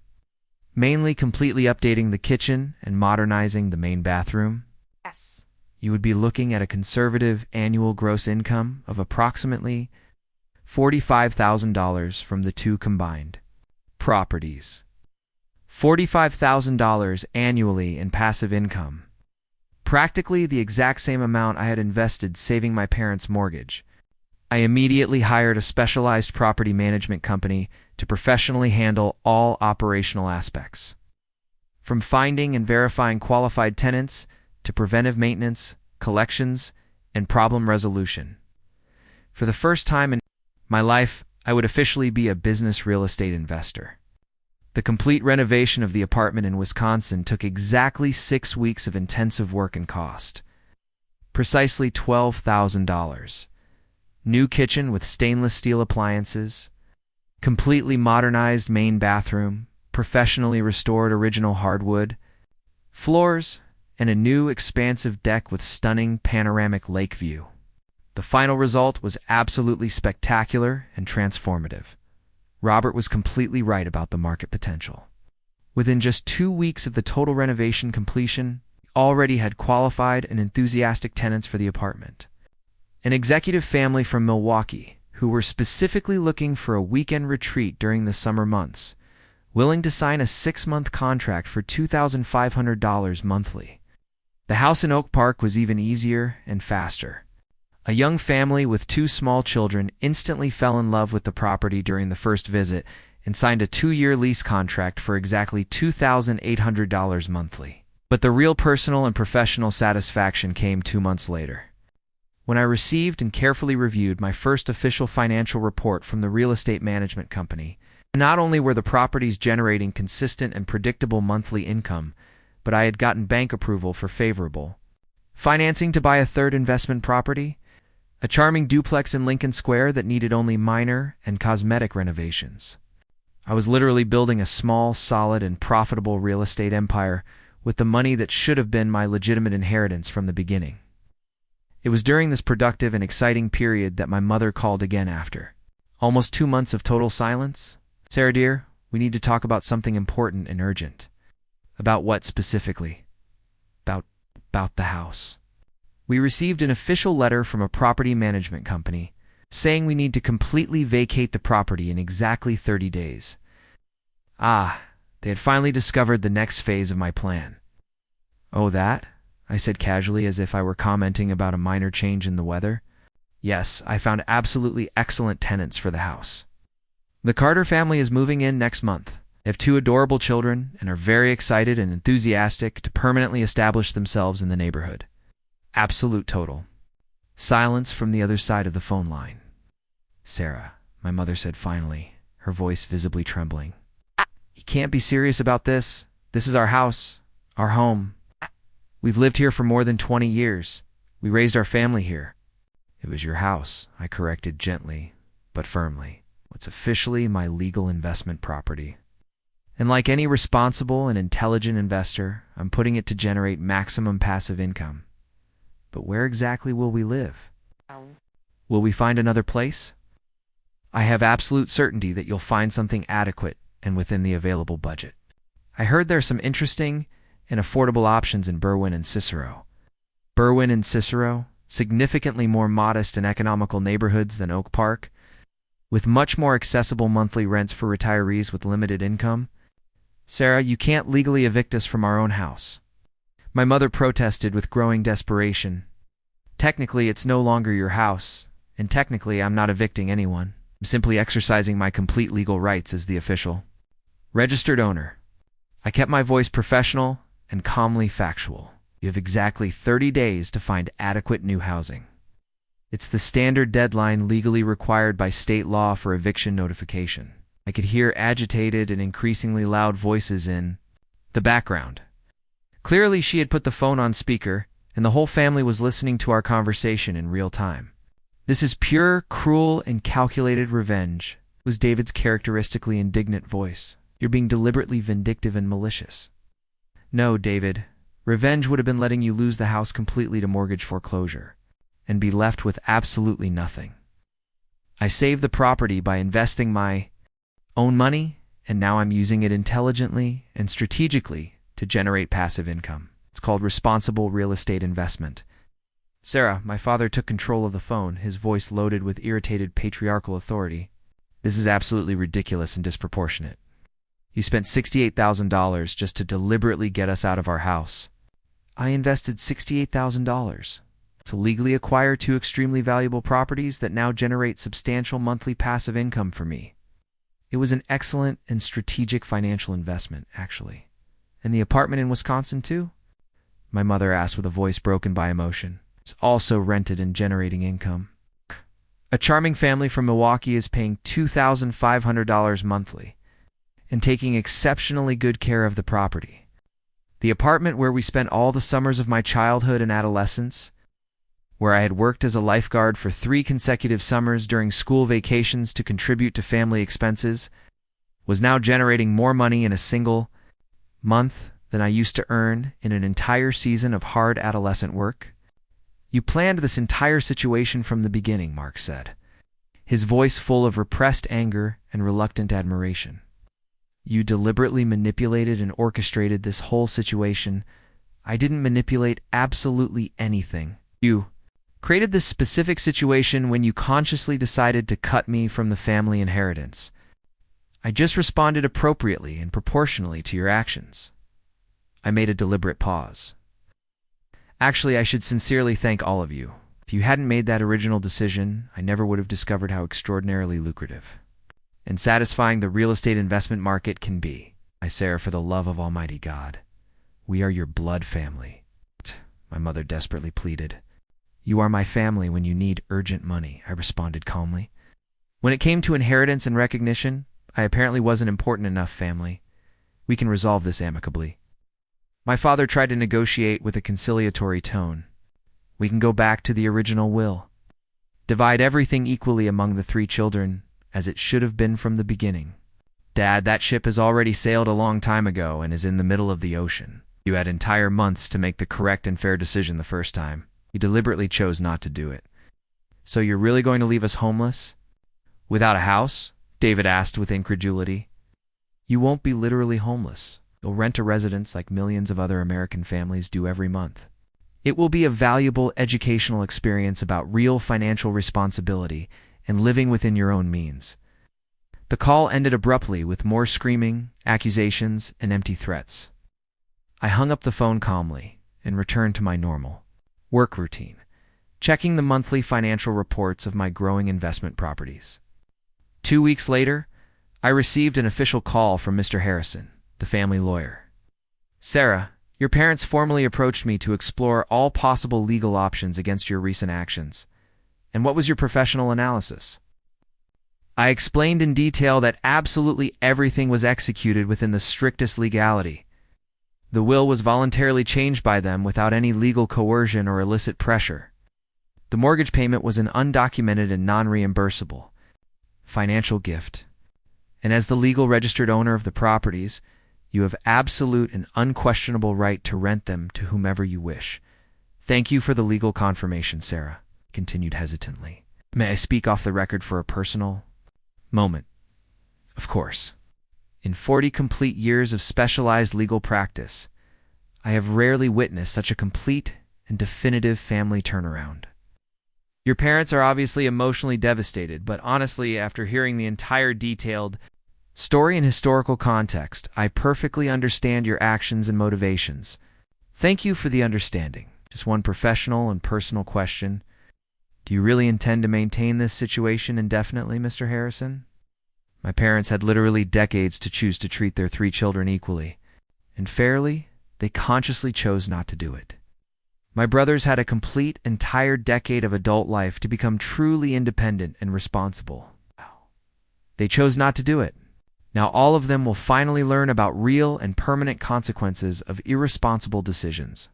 mainly completely updating the kitchen and modernizing the main bathroom, Yes. you would be looking at a conservative annual gross income of approximately $45,000 from the two combined properties. $45,000 annually in passive income. Practically the exact same amount I had invested saving my parents' mortgage. I immediately hired a specialized property management company to professionally handle all operational aspects, from finding and verifying qualified tenants to preventive maintenance, collections, and problem resolution. For the first time in my life, I would officially be a business real estate investor. The complete renovation of the apartment in Wisconsin took exactly 6 weeks of intensive work and cost. Precisely $12,000. New kitchen with stainless steel appliances, completely modernized main bathroom, professionally restored original hardwood, floors, and a new expansive deck with stunning panoramic lake view. The final result was absolutely spectacular and transformative. Robert was completely right about the market potential. Within just 2 weeks of the total renovation completion, we already had qualified and enthusiastic tenants for the apartment. An executive family from Milwaukee who were specifically looking for a weekend retreat during the summer months, willing to sign a 6-month contract for $2,500 monthly. The house in Oak Park was even easier and faster. A young family with 2 small children instantly fell in love with the property during the first visit and signed a 2-year lease contract for exactly $2,800 monthly. But the real personal and professional satisfaction came 2 months later, when I received and carefully reviewed my first official financial report from the real estate management company. Not only were the properties generating consistent and predictable monthly income, but I had gotten bank approval for favorable financing to buy a third investment property, a charming duplex in Lincoln Square that needed only minor and cosmetic renovations. I was literally building a small, solid, and profitable real estate empire with the money that should have been my legitimate inheritance from the beginning. It was during this productive and exciting period that my mother called again after almost 2 months of total silence. "Sarah, dear, we need to talk about something important and urgent." "About what specifically?" About the house. "We received an official letter from a property management company saying we need to completely vacate the property in exactly 30 days. They had finally discovered the next phase of my plan. "Oh, that?" I said casually, as if I were commenting about a minor change in the weather. "Yes, I found absolutely excellent tenants for the house. The Carter family is moving in next month. They have 2 adorable children and are very excited and enthusiastic to permanently establish themselves in the neighborhood." Absolute total silence from the other side of the phone line. "Sarah," my mother said finally, her voice visibly trembling. "You can't be serious about this. This is our house, our home. We've lived here for more than 20 years. We raised our family here." "It was your house," I corrected gently, but firmly. "It's officially my legal investment property. And like any responsible and intelligent investor, I'm putting it to generate maximum passive income. But where exactly will we live? Will we find another place?" "I have absolute certainty that you'll find something adequate and within the available budget. I heard there are some interesting and affordable options in Berwyn and Cicero." Berwyn and Cicero, significantly more modest and economical neighborhoods than Oak Park, with much more accessible monthly rents for retirees with limited income. "Sarah, you can't legally evict us from our own house." My mother protested with growing desperation. "Technically, it's no longer your house, and technically, I'm not evicting anyone. I'm simply exercising my complete legal rights as the official registered owner." I kept my voice professional and calmly factual. "You have exactly 30 days to find adequate new housing. It's the standard deadline legally required by state law for eviction notification." I could hear agitated and increasingly loud voices in the background. Clearly, she had put the phone on speaker, and the whole family was listening to our conversation in real time. "This is pure, cruel, and calculated revenge," was David's characteristically indignant voice. "You're being deliberately vindictive and malicious." "No, David. Revenge would have been letting you lose the house completely to mortgage foreclosure and be left with absolutely nothing. I saved the property by investing my own money, and now I'm using it intelligently and strategically to generate passive income. It's called responsible real estate investment." "Sarah," my father took control of the phone, his voice loaded with irritated patriarchal authority. "This is absolutely ridiculous and disproportionate. You spent $68,000 just to deliberately get us out of our house." "I invested $68,000 to legally acquire 2 extremely valuable properties that now generate substantial monthly passive income for me. It was an excellent and strategic financial investment, actually." "And the apartment in Wisconsin, too?" my mother asked with a voice broken by emotion. "It's also rented and generating income. A charming family from Milwaukee is paying $2,500 monthly and taking exceptionally good care of the property. The apartment where we spent all the summers of my childhood and adolescence, where I had worked as a lifeguard for 3 consecutive summers during school vacations to contribute to family expenses, was now generating more money in a single month than I used to earn in an entire season of hard adolescent work." "You planned this entire situation from the beginning," Mark said, his voice full of repressed anger and reluctant admiration. "You deliberately manipulated and orchestrated this whole situation." "I didn't manipulate absolutely anything. You created this specific situation when you consciously decided to cut me from the family inheritance. I just responded appropriately and proportionally to your actions." I made a deliberate pause. "Actually, I should sincerely thank all of you. If you hadn't made that original decision, I never would have discovered how extraordinarily lucrative and satisfying the real estate investment market can be. Sarah, for the love of Almighty God, we are your blood family. My mother desperately pleaded. You are my family when you need urgent money, I responded calmly. When it came to inheritance and recognition, I apparently wasn't important enough, family. We can resolve this amicably. My father tried to negotiate with a conciliatory tone. We can go back to the original will. Divide everything equally among the 3 children, as it should have been from the beginning. Dad, that ship has already sailed a long time ago and is in the middle of the ocean. You had entire months to make the correct and fair decision the first time. You deliberately chose not to do it. So you're really going to leave us homeless? Without a house? David asked with incredulity. You won't be literally homeless. You'll rent a residence like millions of other American families do every month. It will be a valuable educational experience about real financial responsibility and living within your own means. The call ended abruptly with more screaming, accusations, and empty threats. I hung up the phone calmly and returned to my normal work routine, checking the monthly financial reports of my growing investment properties. 2 weeks later, I received an official call from Mr. Harrison, the family lawyer. Sarah, your parents formally approached me to explore all possible legal options against your recent actions. And what was your professional analysis? I explained in detail that absolutely everything was executed within the strictest legality. The will was voluntarily changed by them without any legal coercion or illicit pressure. The mortgage payment was an undocumented and non-reimbursable financial gift. And as the legal registered owner of the properties, you have absolute and unquestionable right to rent them to whomever you wish. Thank you for the legal confirmation, Sarah, continued hesitantly. May I speak off the record for a personal moment? Of course. In 40 complete years of specialized legal practice, I have rarely witnessed such a complete and definitive family turnaround. Your parents are obviously emotionally devastated, but honestly, after hearing the entire detailed story and historical context, I perfectly understand your actions and motivations. Thank you for the understanding. Just one professional and personal question. Do you really intend to maintain this situation indefinitely, Mr. Harrison? My parents had literally decades to choose to treat their 3 children equally, and fairly, they consciously chose not to do it. My brothers had a complete, entire decade of adult life to become truly independent and responsible. They chose not to do it. Now all of them will finally learn about real and permanent consequences of irresponsible decisions.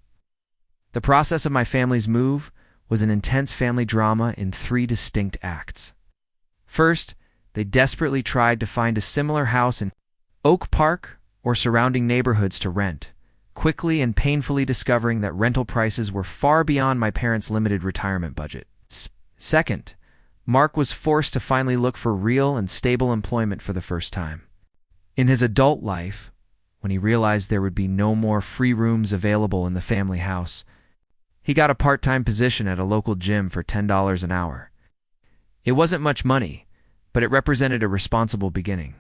The process of my family's move was an intense family drama in 3 distinct acts. First, they desperately tried to find a similar house in Oak Park or surrounding neighborhoods to rent, quickly and painfully discovering that rental prices were far beyond my parents' limited retirement budget. Second, Mark was forced to finally look for real and stable employment for the first time. In his adult life, when he realized there would be no more free rooms available in the family house, he got a part-time position at a local gym for $10 an hour. It wasn't much money, but it represented a responsible beginning.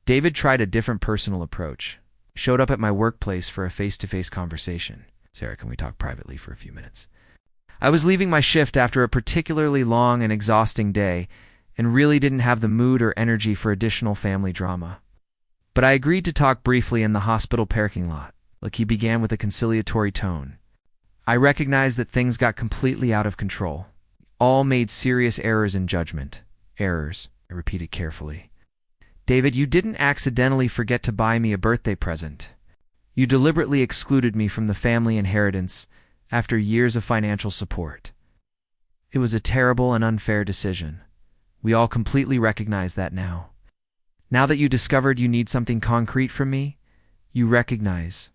David tried a different personal approach. Showed up at my workplace for a face-to-face conversation. Sarah, can we talk privately for a few minutes? I was leaving my shift after a particularly long and exhausting day and really didn't have the mood or energy for additional family drama. But I agreed to talk briefly in the hospital parking lot. Look, he began with a conciliatory tone. I recognized that things got completely out of control. All made serious errors in judgment. Errors, I repeated carefully. David, you didn't accidentally forget to buy me a birthday present. You deliberately excluded me from the family inheritance after years of financial support. It was a terrible and unfair decision. We all completely recognize that now. Now that you discovered you need something concrete from me, you recognize.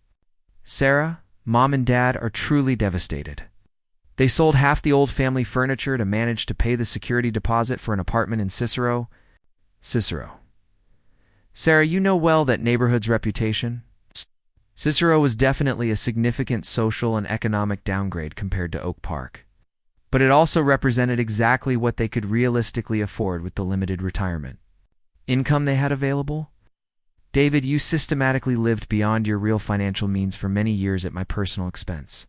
Sarah, Mom and Dad are truly devastated. They sold half the old family furniture to manage to pay the security deposit for an apartment in Cicero. Sarah, you know well that neighborhood's reputation. Cicero was definitely a significant social and economic downgrade compared to Oak Park. But it also represented exactly what they could realistically afford with the limited retirement income they had available. David, you systematically lived beyond your real financial means for many years at my personal expense.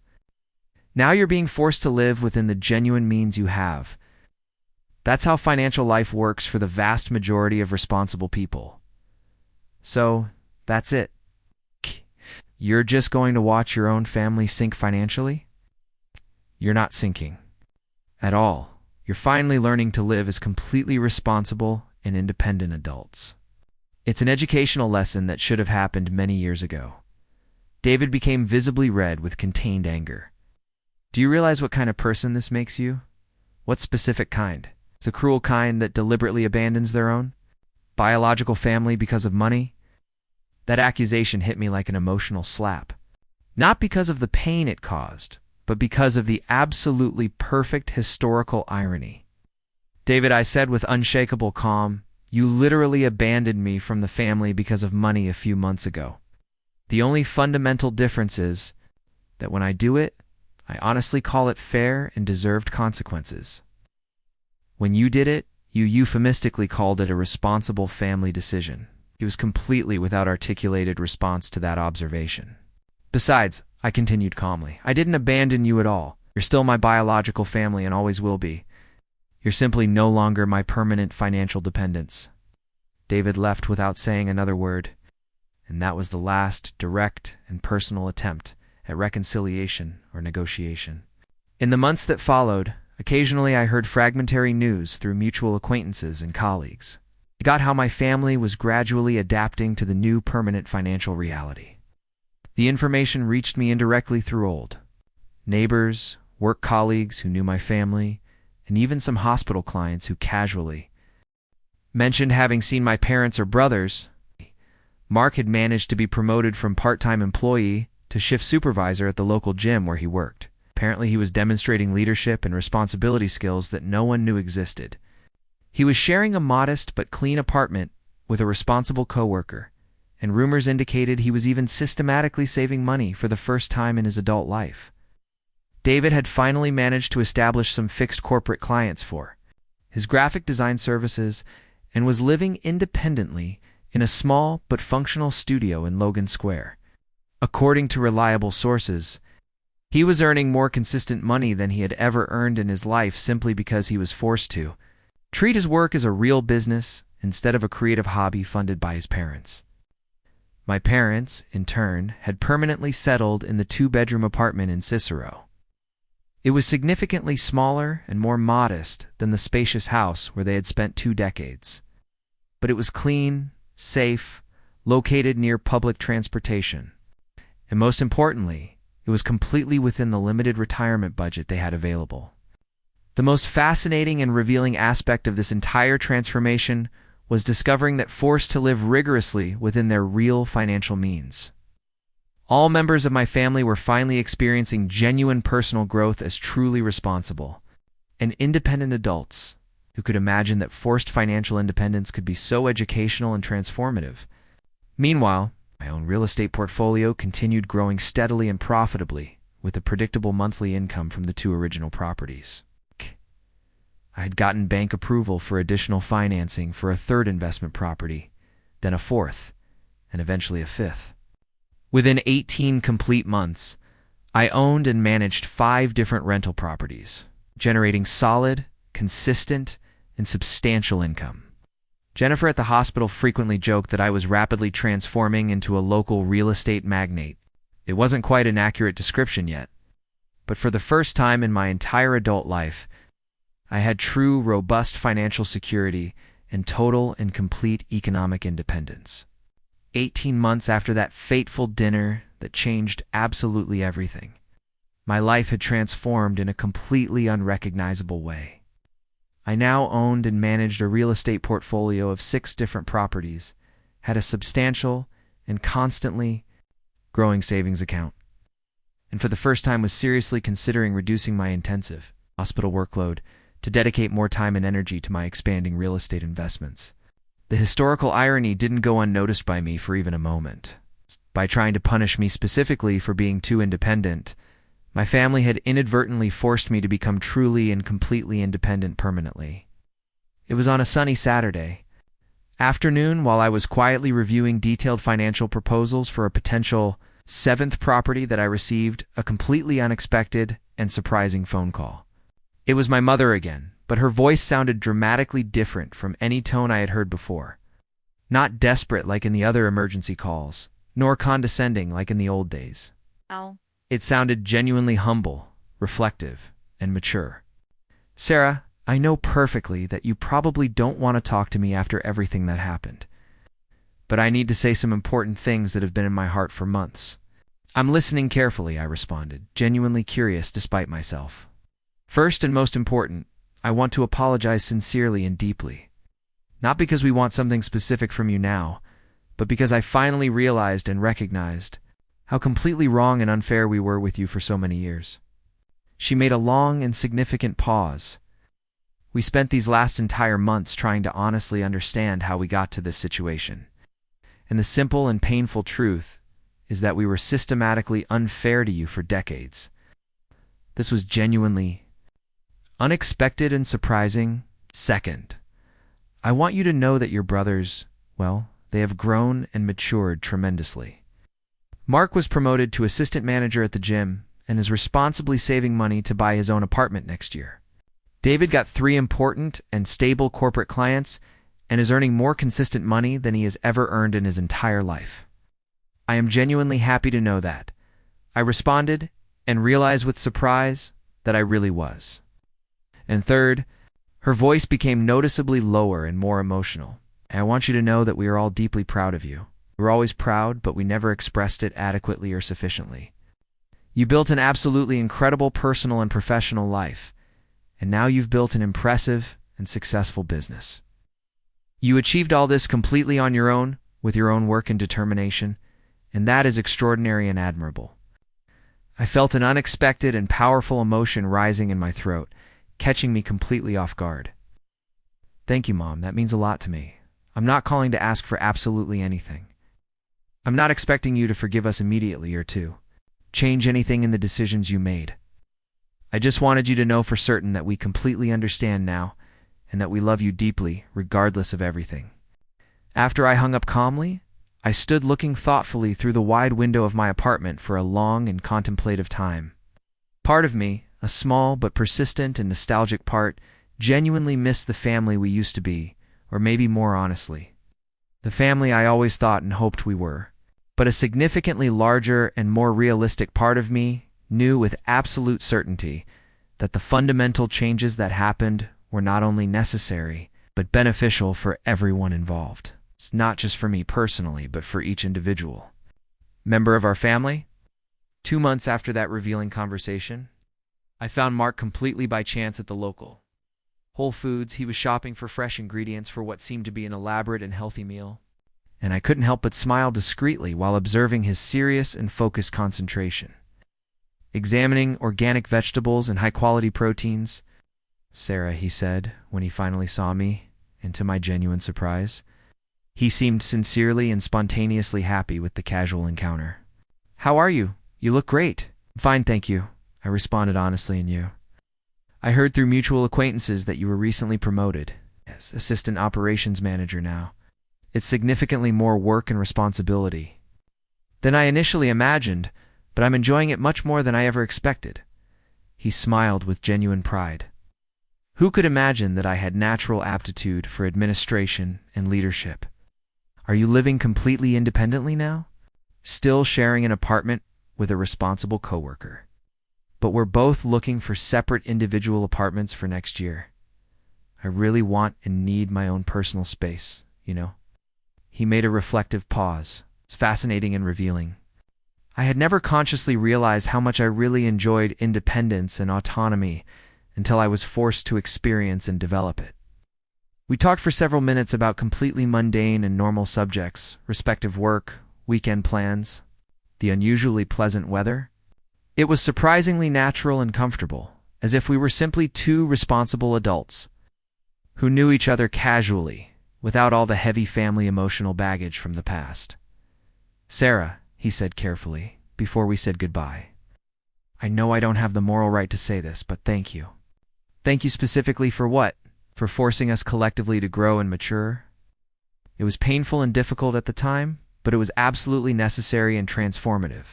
Now you're being forced to live within the genuine means you have. That's how financial life works for the vast majority of responsible people. So, that's it. You're just going to watch your own family sink financially? You're not sinking. At all. You're finally learning to live as completely responsible and independent adults. It's an educational lesson that should have happened many years ago. David became visibly red with contained anger. Do you realize what kind of person this makes you? What specific kind? It's a cruel kind that deliberately abandons their own biological family because of money? That accusation hit me like an emotional slap. Not because of the pain it caused, but because of the absolutely perfect historical irony. David, I said with unshakable calm, you literally abandoned me from the family because of money a few months ago. The only fundamental difference is that when I do it, I honestly call it fair and deserved consequences. When you did it, you euphemistically called it a responsible family decision. He was completely without articulated response to that observation. Besides, I continued calmly, I didn't abandon you at all. You're still my biological family and always will be. You're simply no longer my permanent financial dependence. David left without saying another word, and that was the last direct and personal attempt at reconciliation or negotiation. In the months that followed, occasionally I heard fragmentary news through mutual acquaintances and colleagues. I got how my family was gradually adapting to the new permanent financial reality. The information reached me indirectly through old neighbors, work colleagues who knew my family, and even some hospital clients who casually mentioned having seen my parents or brothers. Mark had managed to be promoted from part-time employee to shift supervisor at the local gym where he worked. Apparently he was demonstrating leadership and responsibility skills that no one knew existed. He was sharing a modest but clean apartment with a responsible coworker, and rumors indicated he was even systematically saving money for the first time in his adult life. David had finally managed to establish some fixed corporate clients for his graphic design services and was living independently in a small but functional studio in Logan Square. According to reliable sources, he was earning more consistent money than he had ever earned in his life simply because he was forced to treat his work as a real business instead of a creative hobby funded by his parents. My parents, in turn, had permanently settled in the two-bedroom apartment in Cicero. It was significantly smaller and more modest than the spacious house where they had spent 2 decades. But it was clean, safe, located near public transportation. And most importantly, it was completely within the limited retirement budget they had available. The most fascinating and revealing aspect of this entire transformation was discovering that forced to live rigorously within their real financial means. All members of my family were finally experiencing genuine personal growth as truly responsible and independent adults who could imagine that forced financial independence could be so educational and transformative. Meanwhile, my own real estate portfolio continued growing steadily and profitably with a predictable monthly income from the 2 original properties. I had gotten bank approval for additional financing for a 3rd investment property, then a 4th, and eventually a 5th. Within 18 complete months, I owned and managed 5 different rental properties, generating solid, consistent, and substantial income. Jennifer at the hospital frequently joked that I was rapidly transforming into a local real estate magnate. It wasn't quite an accurate description yet, but for the first time in my entire adult life, I had true, robust financial security and total and complete economic independence. 18 months after that fateful dinner that changed absolutely everything, my life had transformed in a completely unrecognizable way. I now owned and managed a real estate portfolio of 6 different properties, had a substantial and constantly growing savings account, and for the first time was seriously considering reducing my intensive hospital workload to dedicate more time and energy to my expanding real estate investments. The historical irony didn't go unnoticed by me for even a moment. By trying to punish me specifically for being too independent, my family had inadvertently forced me to become truly and completely independent permanently. It was on a sunny Saturday afternoon while I was quietly reviewing detailed financial proposals for a potential 7th property that I received a completely unexpected and surprising phone call. It was my mother again, but her voice sounded dramatically different from any tone I had heard before. Not desperate like in the other emergency calls, nor condescending like in the old days. Ow. It sounded genuinely humble, reflective, and mature. Sarah, I know perfectly that you probably don't want to talk to me after everything that happened. But I need to say some important things that have been in my heart for months. I'm listening carefully, I responded, genuinely curious despite myself. First and most important, I want to apologize sincerely and deeply. Not because we want something specific from you now, but because I finally realized and recognized how completely wrong and unfair we were with you for so many years. She made a long and significant pause. We spent these last entire months trying to honestly understand how we got to this situation. And the simple and painful truth is that we were systematically unfair to you for decades. This was genuinely unexpected and surprising. Second, I want you to know that your brothers, well, they have grown and matured tremendously. Mark was promoted to assistant manager at the gym and is responsibly saving money to buy his own apartment next year. David got 3 important and stable corporate clients and is earning more consistent money than he has ever earned in his entire life. I am genuinely happy to know that. I responded and realized with surprise that I really was. And third, her voice became noticeably lower and more emotional. I want you to know that we are all deeply proud of you. We're always proud, but we never expressed it adequately or sufficiently. You built an absolutely incredible personal and professional life, and now you've built an impressive and successful business. You achieved all this completely on your own, with your own work and determination, and that is extraordinary and admirable. I felt an unexpected and powerful emotion rising in my throat, catching me completely off guard. Thank you, Mom. That means a lot to me. I'm not calling to ask for absolutely anything. I'm not expecting you to forgive us immediately or to change anything in the decisions you made. I just wanted you to know for certain that we completely understand now and that we love you deeply, regardless of everything. After I hung up calmly, I stood looking thoughtfully through the wide window of my apartment for a long and contemplative time. Part of me, a small but persistent and nostalgic part, genuinely missed the family we used to be, or maybe more honestly, the family I always thought and hoped we were. But a significantly larger and more realistic part of me knew with absolute certainty that the fundamental changes that happened were not only necessary, but beneficial for everyone involved. It's not just for me personally, but for each individual member of our family. 2 months after that revealing conversation, I found Mark completely by chance at the local Whole Foods. He was shopping for fresh ingredients for what seemed to be an elaborate and healthy meal, and I couldn't help but smile discreetly while observing his serious and focused concentration. Examining organic vegetables and high-quality proteins. Sarah, he said, when he finally saw me, and to my genuine surprise, he seemed sincerely and spontaneously happy with the casual encounter. How are you? You look great. Fine, thank you, I responded honestly. And you? I heard through mutual acquaintances that you were recently promoted. Yes, assistant operations manager now. It's significantly more work and responsibility than I initially imagined, but I'm enjoying it much more than I ever expected. He smiled with genuine pride. Who could imagine that I had natural aptitude for administration and leadership? Are you living completely independently now? Still sharing an apartment with a responsible coworker. But we're both looking for separate individual apartments for next year. I really want and need my own personal space, you know? He made a reflective pause. It's fascinating and revealing. I had never consciously realized how much I really enjoyed independence and autonomy until I was forced to experience and develop it. We talked for several minutes about completely mundane and normal subjects, respective work, weekend plans, the unusually pleasant weather. It was surprisingly natural and comfortable, as if we were simply 2 responsible adults who knew each other casually, without all the heavy family emotional baggage from the past. Sarah, he said carefully, before we said goodbye, I know I don't have the moral right to say this, but thank you. Thank you specifically for what? For forcing us collectively to grow and mature? It was painful and difficult at the time, but it was absolutely necessary and transformative.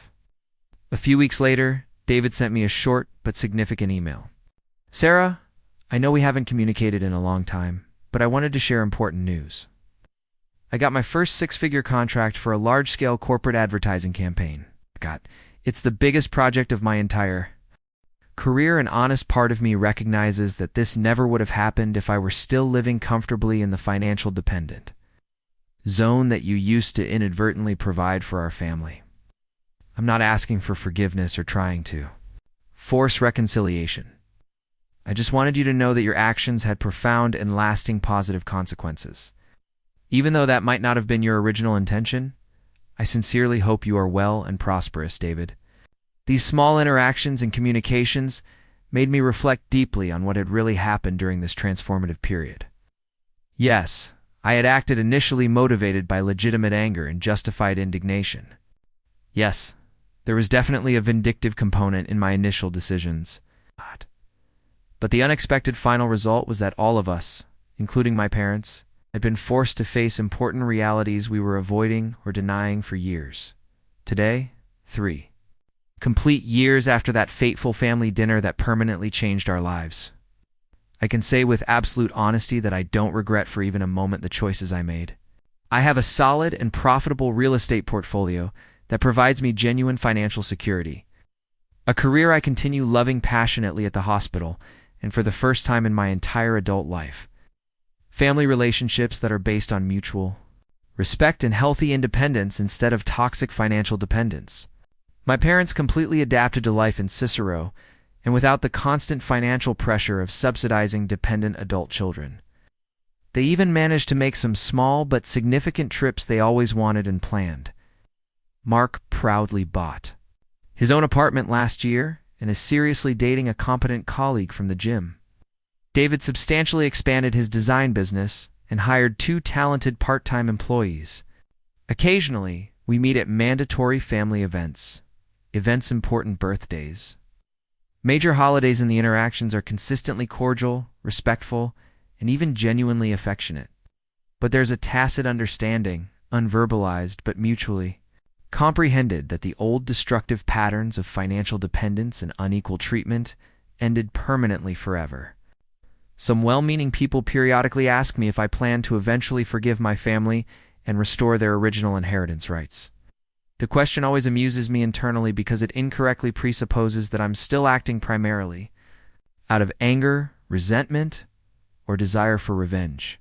A few weeks later, David sent me a short but significant email. Sarah, I know we haven't communicated in a long time, but I wanted to share important news. I got my first six-figure contract for a large-scale corporate advertising campaign. It's the biggest project of my entire career. An honest part of me recognizes that this never would have happened if I were still living comfortably in the financial dependent zone that you used to inadvertently provide for our family. I'm not asking for forgiveness or trying to force reconciliation. I just wanted you to know that your actions had profound and lasting positive consequences. Even though that might not have been your original intention, I sincerely hope you are well and prosperous, David. These small interactions and communications made me reflect deeply on what had really happened during this transformative period. Yes, I had acted initially motivated by legitimate anger and justified indignation. Yes, there was definitely a vindictive component in my initial decisions. But the unexpected final result was that all of us, including my parents, had been forced to face important realities we were avoiding or denying for years. Today, 3 complete years after that fateful family dinner that permanently changed our lives, I can say with absolute honesty that I don't regret for even a moment the choices I made. I have a solid and profitable real estate portfolio that provides me genuine financial security, a career I continue loving passionately at the hospital, and for the first time in my entire adult life, family relationships that are based on mutual respect and healthy independence instead of toxic financial dependence. My parents completely adapted to life in Cicero, and without the constant financial pressure of subsidizing dependent adult children. They even managed to make some small but significant trips they always wanted and planned. Mark proudly bought his own apartment last year and is seriously dating a competent colleague from the gym. David substantially expanded his design business and hired 2 talented part-time employees. Occasionally, we meet at mandatory family events, important birthdays. Major holidays, and the interactions are consistently cordial, respectful, and even genuinely affectionate. But there's a tacit understanding, unverbalized but mutually comprehended, that the old destructive patterns of financial dependence and unequal treatment ended permanently forever. Some well-meaning people periodically ask me if I plan to eventually forgive my family and restore their original inheritance rights. The question always amuses me internally because it incorrectly presupposes that I'm still acting primarily out of anger, resentment, or desire for revenge.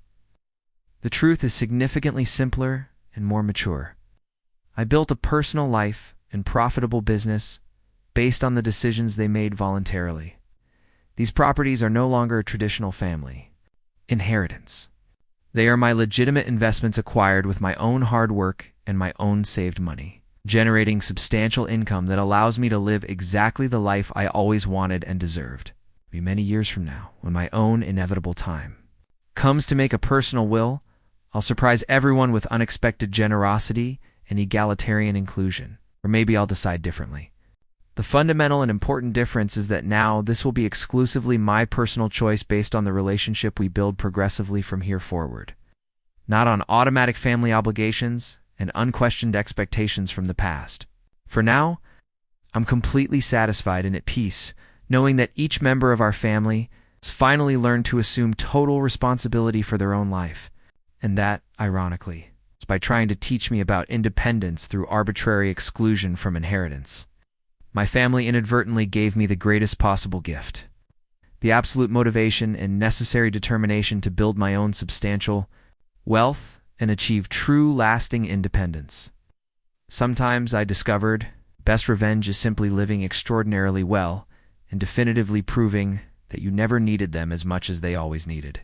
The truth is significantly simpler and more mature. I built a personal life and profitable business based on the decisions they made voluntarily. These properties are no longer a traditional family inheritance. They are my legitimate investments acquired with my own hard work and my own saved money, generating substantial income that allows me to live exactly the life I always wanted and deserved. Many years from now, when my own inevitable time comes to make a personal will, I'll surprise everyone with unexpected generosity and egalitarian inclusion. Or maybe I'll decide differently. The fundamental and important difference is that now this will be exclusively my personal choice based on the relationship we build progressively from here forward, not on automatic family obligations and unquestioned expectations from the past. For now, I'm completely satisfied and at peace, knowing that each member of our family has finally learned to assume total responsibility for their own life, and that, ironically, is by trying to teach me about independence through arbitrary exclusion from inheritance. My family inadvertently gave me the greatest possible gift, the absolute motivation and necessary determination to build my own substantial wealth and achieve true, lasting independence. Sometimes I discovered best revenge is simply living extraordinarily well and definitively proving that you never needed them as much as they always needed.